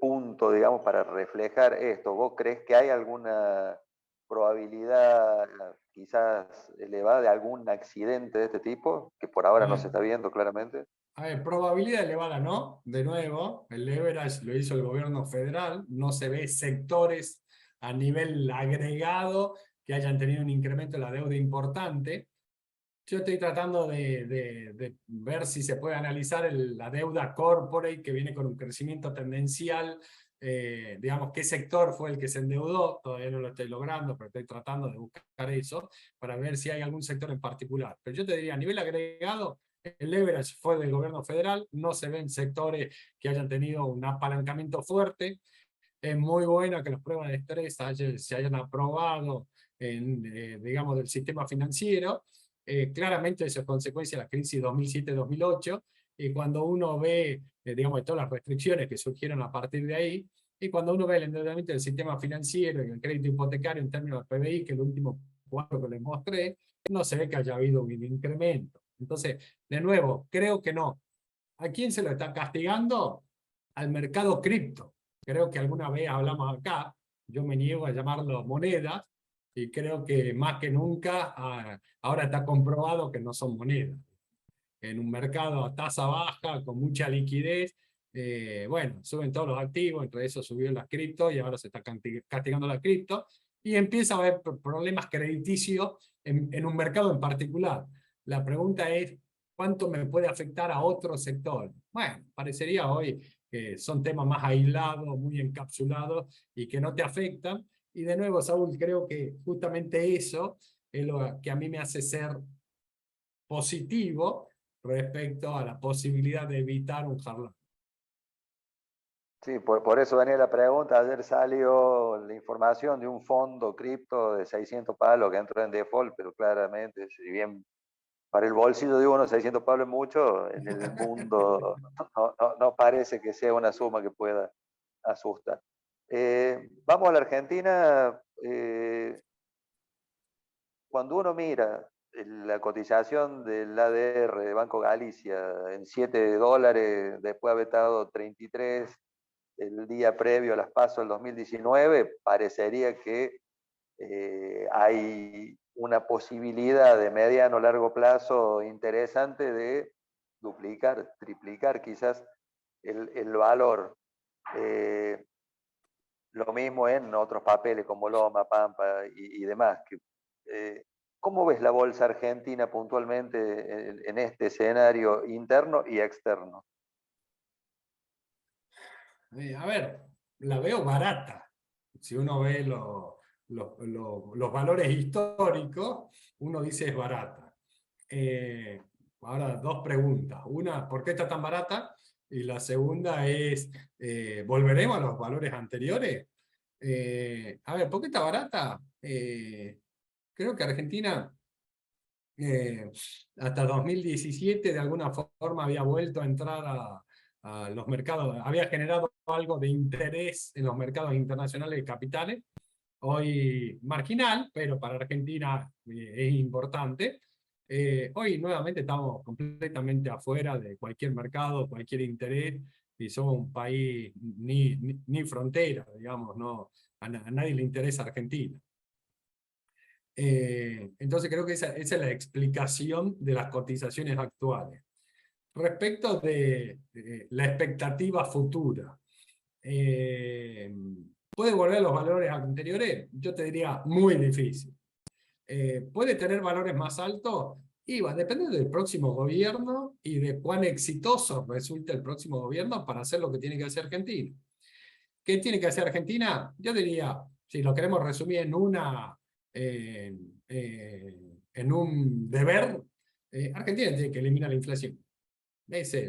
punto, digamos, para reflejar esto. ¿Vos crees que hay alguna probabilidad quizás elevada de algún accidente de este tipo, que por ahora no se está viendo claramente? A ver, probabilidad elevada no, de nuevo, el leverage lo hizo el gobierno federal, no se ve sectores a nivel agregado que hayan tenido un incremento de la deuda importante. Yo estoy tratando de ver si se puede analizar la deuda corporate que viene con un crecimiento tendencial, digamos, qué sector fue el que se endeudó, todavía no lo estoy logrando, pero estoy tratando de buscar eso, para ver si hay algún sector en particular. Pero yo te diría, a nivel agregado, el leverage fue del gobierno federal, no se ven sectores que hayan tenido un apalancamiento fuerte. Es muy bueno que las pruebas de estrés se hayan aprobado digamos, del sistema financiero. Claramente eso es consecuencia de la crisis 2007-2008, y cuando uno ve, digamos, todas las restricciones que surgieron a partir de ahí, y cuando uno ve el endeudamiento del sistema financiero y el crédito hipotecario en términos de PBI, que es el último cuadro que les mostré, no se ve que haya habido un incremento. Entonces, de nuevo, creo que no. ¿A quién se lo está castigando? Al mercado cripto. Creo que alguna vez hablamos acá, yo me niego a llamarlo monedas, y creo que más que nunca ahora está comprobado que no son monedas. En un mercado a tasa baja, con mucha liquidez, bueno, suben todos los activos, entre eso subió las cripto y ahora se está castigando la cripto, y empieza a haber problemas crediticios en un mercado en particular. La pregunta es, ¿cuánto me puede afectar a otro sector? Bueno, parecería hoy que son temas más aislados, muy encapsulados y que no te afectan. Y de nuevo, Saúl, creo que justamente eso es lo que a mí me hace ser positivo respecto a la posibilidad de evitar un hard landing. Sí, por eso venía la pregunta. Ayer salió la información de un fondo cripto de 600 palos que entró en default, pero claramente, si bien para el bolsillo de uno 600 palos es mucho, en el mundo no parece que sea una suma que pueda asustar. Vamos a la Argentina. Cuando uno mira la cotización del ADR de Banco Galicia en $7, después de haber estado 33 el día previo a las PASO del 2019, parecería que hay una posibilidad de mediano o largo plazo interesante de duplicar, triplicar quizás el valor. Lo mismo en otros papeles como Loma, Pampa y demás. ¿Cómo ves la bolsa argentina puntualmente en este escenario interno y externo? A ver, la veo barata. Si uno ve los valores históricos, uno dice es barata. Ahora, dos preguntas. Una, ¿por qué está tan barata? Y la segunda es, ¿volveremos a los valores anteriores? A ver, ¿por qué está barata? Creo que Argentina hasta 2017 de alguna forma había vuelto a entrar a los mercados, había generado algo de interés en los mercados internacionales de capitales, hoy marginal, pero para Argentina es importante. Hoy nuevamente estamos completamente afuera de cualquier mercado, cualquier interés, y somos un país ni frontera, digamos, no, a nadie le interesa Argentina. Entonces creo que esa es la explicación de las cotizaciones actuales. Respecto de la expectativa futura, ¿puede volver a los valores anteriores? Yo te diría muy difícil. ¿Puede tener valores más altos? Y va a depender del próximo gobierno y de cuán exitoso resulte el próximo gobierno para hacer lo que tiene que hacer Argentina. ¿Qué tiene que hacer Argentina? Yo diría, si lo queremos resumir en un deber, Argentina tiene que eliminar la inflación.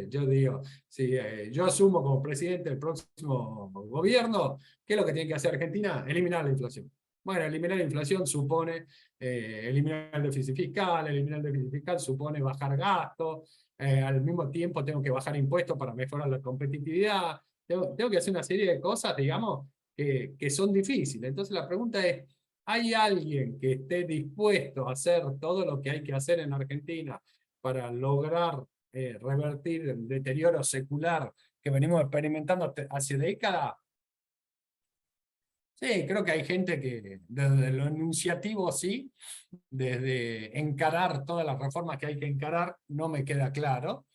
Yo digo, si yo asumo como presidente del próximo gobierno, ¿qué es lo que tiene que hacer Argentina? Eliminar la inflación. Bueno, eliminar la inflación supone eliminar el déficit fiscal supone bajar gastos, al mismo tiempo tengo que bajar impuestos para mejorar la competitividad, tengo que hacer una serie de cosas, digamos, que son difíciles. Entonces la pregunta es, ¿hay alguien que esté dispuesto a hacer todo lo que hay que hacer en Argentina para lograr revertir el deterioro secular que venimos experimentando hace décadas? Sí, creo que hay gente que desde lo enunciativo sí, desde encarar todas las reformas que hay que encarar, no me queda claro.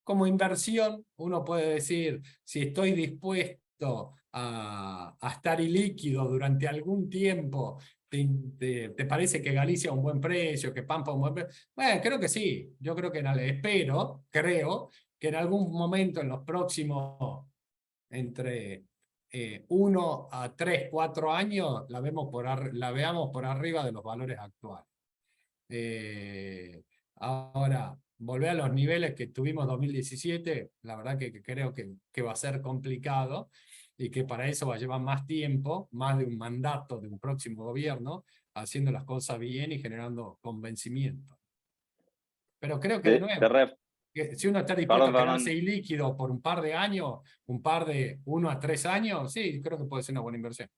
Como inversión, uno puede decir, si estoy dispuesto a estar ilíquido durante algún tiempo, ¿te parece que Galicia es un buen precio, que Pampa es un buen precio? Bueno, creo que sí, yo creo que creo que en algún momento en los próximos, entre 1 a 3, 4 años, la veamos por arriba de los valores actuales. Ahora, volver a los niveles que tuvimos en 2017, la verdad que creo que va a ser complicado y que para eso va a llevar más tiempo, más de un mandato de un próximo gobierno, haciendo las cosas bien y generando convencimiento. Pero creo que de nuevo, que si uno está dispuesto a quedarse ilíquido por un par de años, 1 a 3 años, sí, creo que puede ser una buena inversión.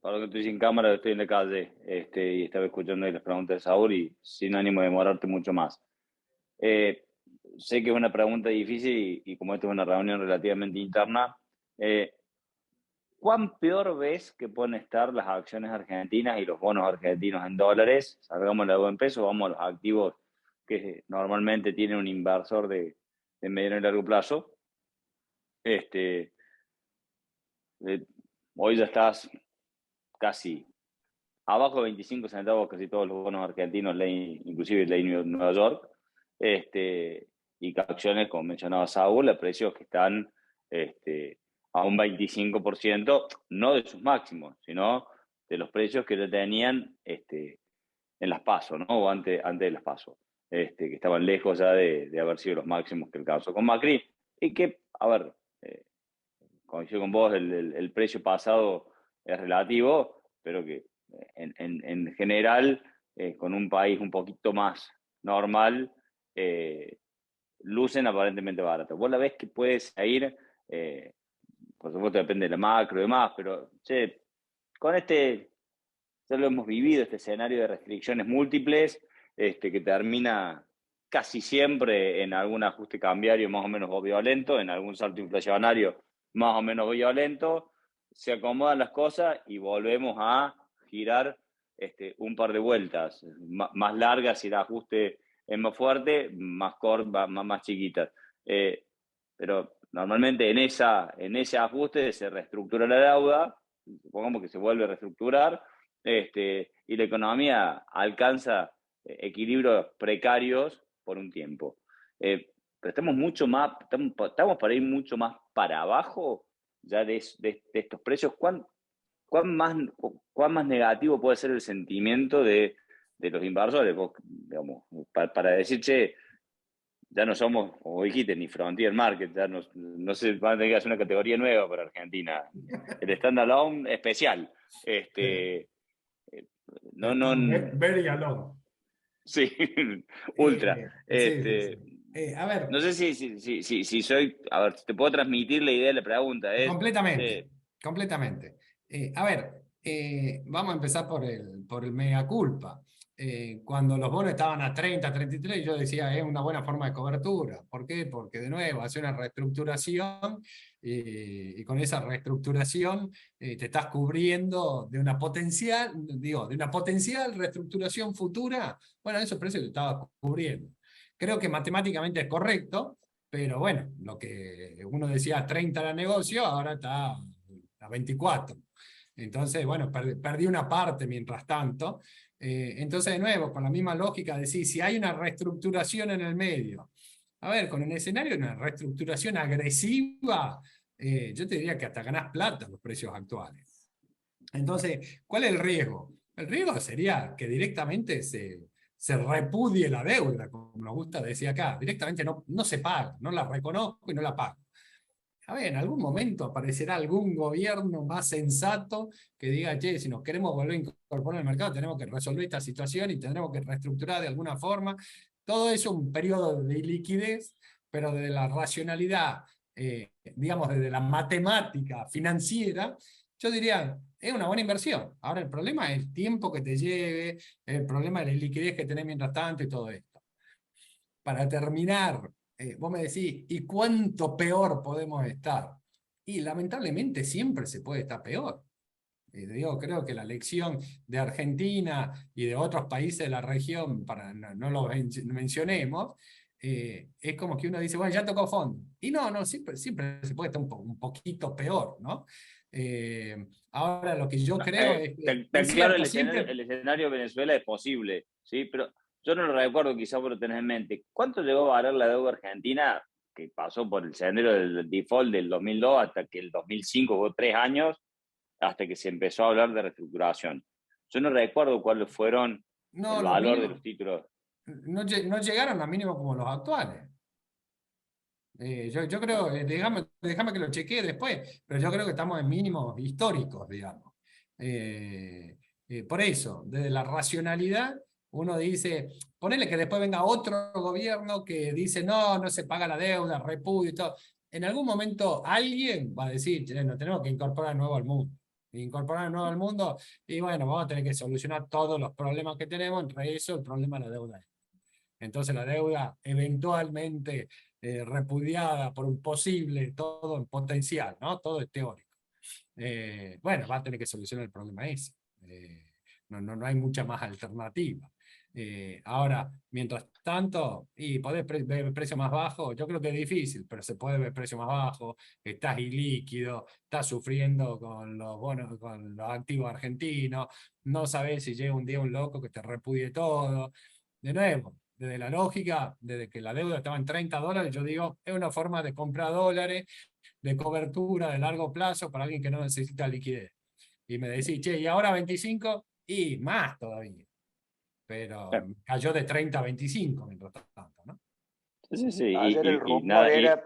Para que estoy sin cámara, estoy en la calle y estaba escuchando ahí las preguntas de Saúl y sin ánimo de demorarte mucho más. Sé que es una pregunta difícil y como esta es una reunión relativamente interna, ¿cuán peor ves que pueden estar las acciones argentinas y los bonos argentinos en dólares? Salgamos luego en pesos, vamos a los activos que normalmente tienen un inversor de mediano y largo plazo. Hoy ya estás casi abajo de 25 centavos casi todos los bonos argentinos, inclusive ley Nueva York, y acciones, como mencionaba Saúl, a precios que están a un 25%, no de sus máximos, sino de los precios que ya tenían en las PASO, ¿no? O antes de las PASO, que estaban lejos ya de haber sido los máximos que alcanzó con Macri, y que, a ver, coincido con vos, el precio pasado es relativo, pero que en general, con un país un poquito más normal, lucen aparentemente baratos. Vos la ves que puedes ir, por supuesto depende de la macro y demás, pero che, con ya lo hemos vivido, este escenario de restricciones múltiples, que termina casi siempre en algún ajuste cambiario más o menos violento, en algún salto inflacionario más o menos violento, se acomodan las cosas y volvemos a girar un par de vueltas, más largas si el ajuste es más fuerte, más cortas, más chiquitas. Pero normalmente en ese ajuste se reestructura la deuda, supongamos que se vuelve a reestructurar, y la economía alcanza equilibrios precarios por un tiempo. Pero estamos para ir mucho más para abajo ya de estos precios. ¿Cuán más negativo puede ser el sentimiento de los inversores? Digamos, para decir, che, ya no somos, como dijiste, ni Frontier Market, ya no se van a tener que hacer una categoría nueva para Argentina. El standalone especial. Very alone. Sí, ultra. Sí. A ver. No sé si soy. A ver, te puedo transmitir la idea de la pregunta. Completamente. A ver, vamos a empezar por el mea culpa. Cuando los bonos estaban a 30, 33, yo decía, es una buena forma de cobertura. ¿Por qué? Porque de nuevo, hace una reestructuración y con esa reestructuración te estás cubriendo de una potencial reestructuración futura. Bueno, esos precios te estabas cubriendo. Creo que matemáticamente es correcto, pero bueno, lo que uno decía 30 era negocio, ahora está a 24. Entonces, bueno, perdí una parte mientras tanto. Entonces, de nuevo, con la misma lógica, decir, si hay una reestructuración en el medio, a ver, con el escenario de una reestructuración agresiva, yo te diría que hasta ganás plata en los precios actuales. Entonces, ¿cuál es el riesgo? El riesgo sería que directamente se repudie la deuda, como nos gusta decir acá, directamente no se paga, no la reconozco y no la pago. a ver, en algún momento aparecerá algún gobierno más sensato que diga, che, si nos queremos volver a incorporar al mercado, tenemos que resolver esta situación y tendremos que reestructurar de alguna forma. Todo eso un periodo de liquidez, pero de la racionalidad, digamos, desde la matemática financiera, yo diría, es una buena inversión. Ahora el problema es el tiempo que te lleve, el problema de la liquidez que tenés mientras tanto y todo esto. Para terminar, vos me decís, ¿y cuánto peor podemos estar? Y lamentablemente siempre se puede estar peor. Digo, creo que la lección de Argentina y de otros países de la región, para no lo mencionemos, es como que uno dice, bueno, ya tocó fondo. Y no, siempre se puede estar un poquito peor, ¿no? Ahora lo que yo creo es que Tan es claro cierto, siempre... el escenario de Venezuela es posible, ¿sí? Pero yo no lo recuerdo, quizá por tener en mente. ¿Cuánto llegó a valer la deuda argentina que pasó por el sendero del default del 2002 hasta que el 2005, hubo 3 años, hasta que se empezó a hablar de reestructuración? Yo no recuerdo cuáles fueron el No, los valor de mínimos los títulos. no llegaron a mínimos como los actuales. Yo creo, déjame que lo chequee después, pero yo creo que estamos en mínimos históricos, digamos. Por eso, desde la racionalidad, uno dice, ponele que después venga otro gobierno que dice, no se paga la deuda, repudio y todo. En algún momento alguien va a decir, "Che, nos tenemos que incorporar de nuevo al mundo. Incorporar de nuevo al mundo, y bueno, vamos a tener que solucionar todos los problemas que tenemos, entre eso el problema de la deuda. Entonces la deuda eventualmente repudiada por un posible, todo en potencial, ¿no? Todo es teórico. Bueno, va a tener que solucionar el problema ese. No hay mucha más alternativa. Ahora, mientras tanto, y podés ver precio más bajo, yo creo que es difícil, pero se puede ver precio más bajo, estás ilíquido, estás sufriendo con los bonos, con los activos argentinos, no sabés si llega un día un loco que te repudie todo. De nuevo, desde la lógica, desde que la deuda estaba en $30, yo digo, es una forma de comprar dólares, de cobertura de largo plazo para alguien que no necesita liquidez. Y me decís, che, ¿y ahora 25? Y más todavía. Pero cayó de 30 a 25 mientras tanto, ¿no? Sí, sí, Ayer el y rumor nada, era,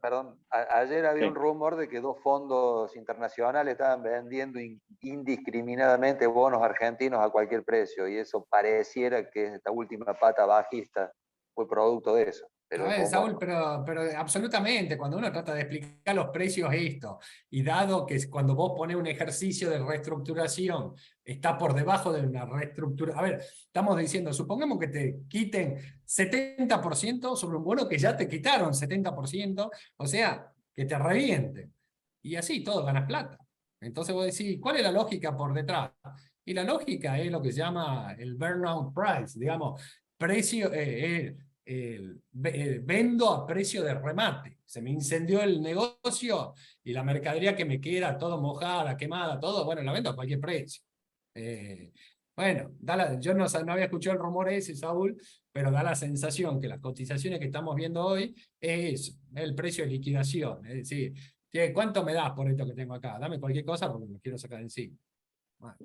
perdón, ayer había un sí. rumor de que 2 fondos internacionales estaban vendiendo indiscriminadamente bonos argentinos a cualquier precio, y eso pareciera que esta última pata bajista fue producto de eso. A Pero es ver, rumor, Saúl, ¿no? pero absolutamente, cuando uno trata de explicar los precios esto, y dado que cuando vos pones un ejercicio de reestructuración, está por debajo de una reestructuración, a ver, estamos diciendo, supongamos que te quiten 70% sobre un bono que ya te quitaron 70%, o sea, que te revienten. Y así todo ganas plata. Entonces vos decís, ¿cuál es la lógica por detrás? Y la lógica es lo que se llama el burnout price, digamos, precio, vendo a precio de remate. Se me incendió el negocio y la mercadería que me queda todo mojada, quemada, todo, bueno, la vendo a cualquier precio. Bueno, yo no había escuchado el rumor ese, Saúl, pero da la sensación que las cotizaciones que estamos viendo hoy es el precio de liquidación. Es decir, ¿cuánto me das por esto que tengo acá? Dame cualquier cosa porque me quiero sacar de encima. Bueno.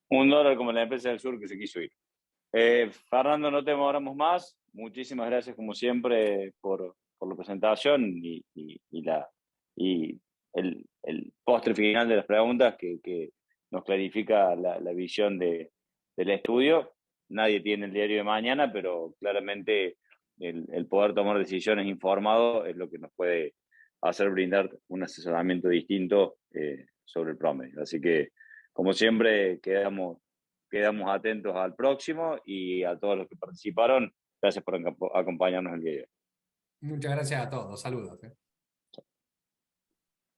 $1 como la empresa del sur que se quiso ir. Fernando, no te demoramos más. Muchísimas gracias, como siempre, por la presentación y el postre final de las preguntas que nos clarifica la visión del estudio. Nadie tiene el diario de mañana, pero claramente el poder tomar decisiones informado es lo que nos puede hacer brindar un asesoramiento distinto sobre el promedio. Así que, como siempre, quedamos atentos al próximo, y a todos los que participaron, gracias por acompañarnos el día de hoy. Muchas gracias a todos. Saludos.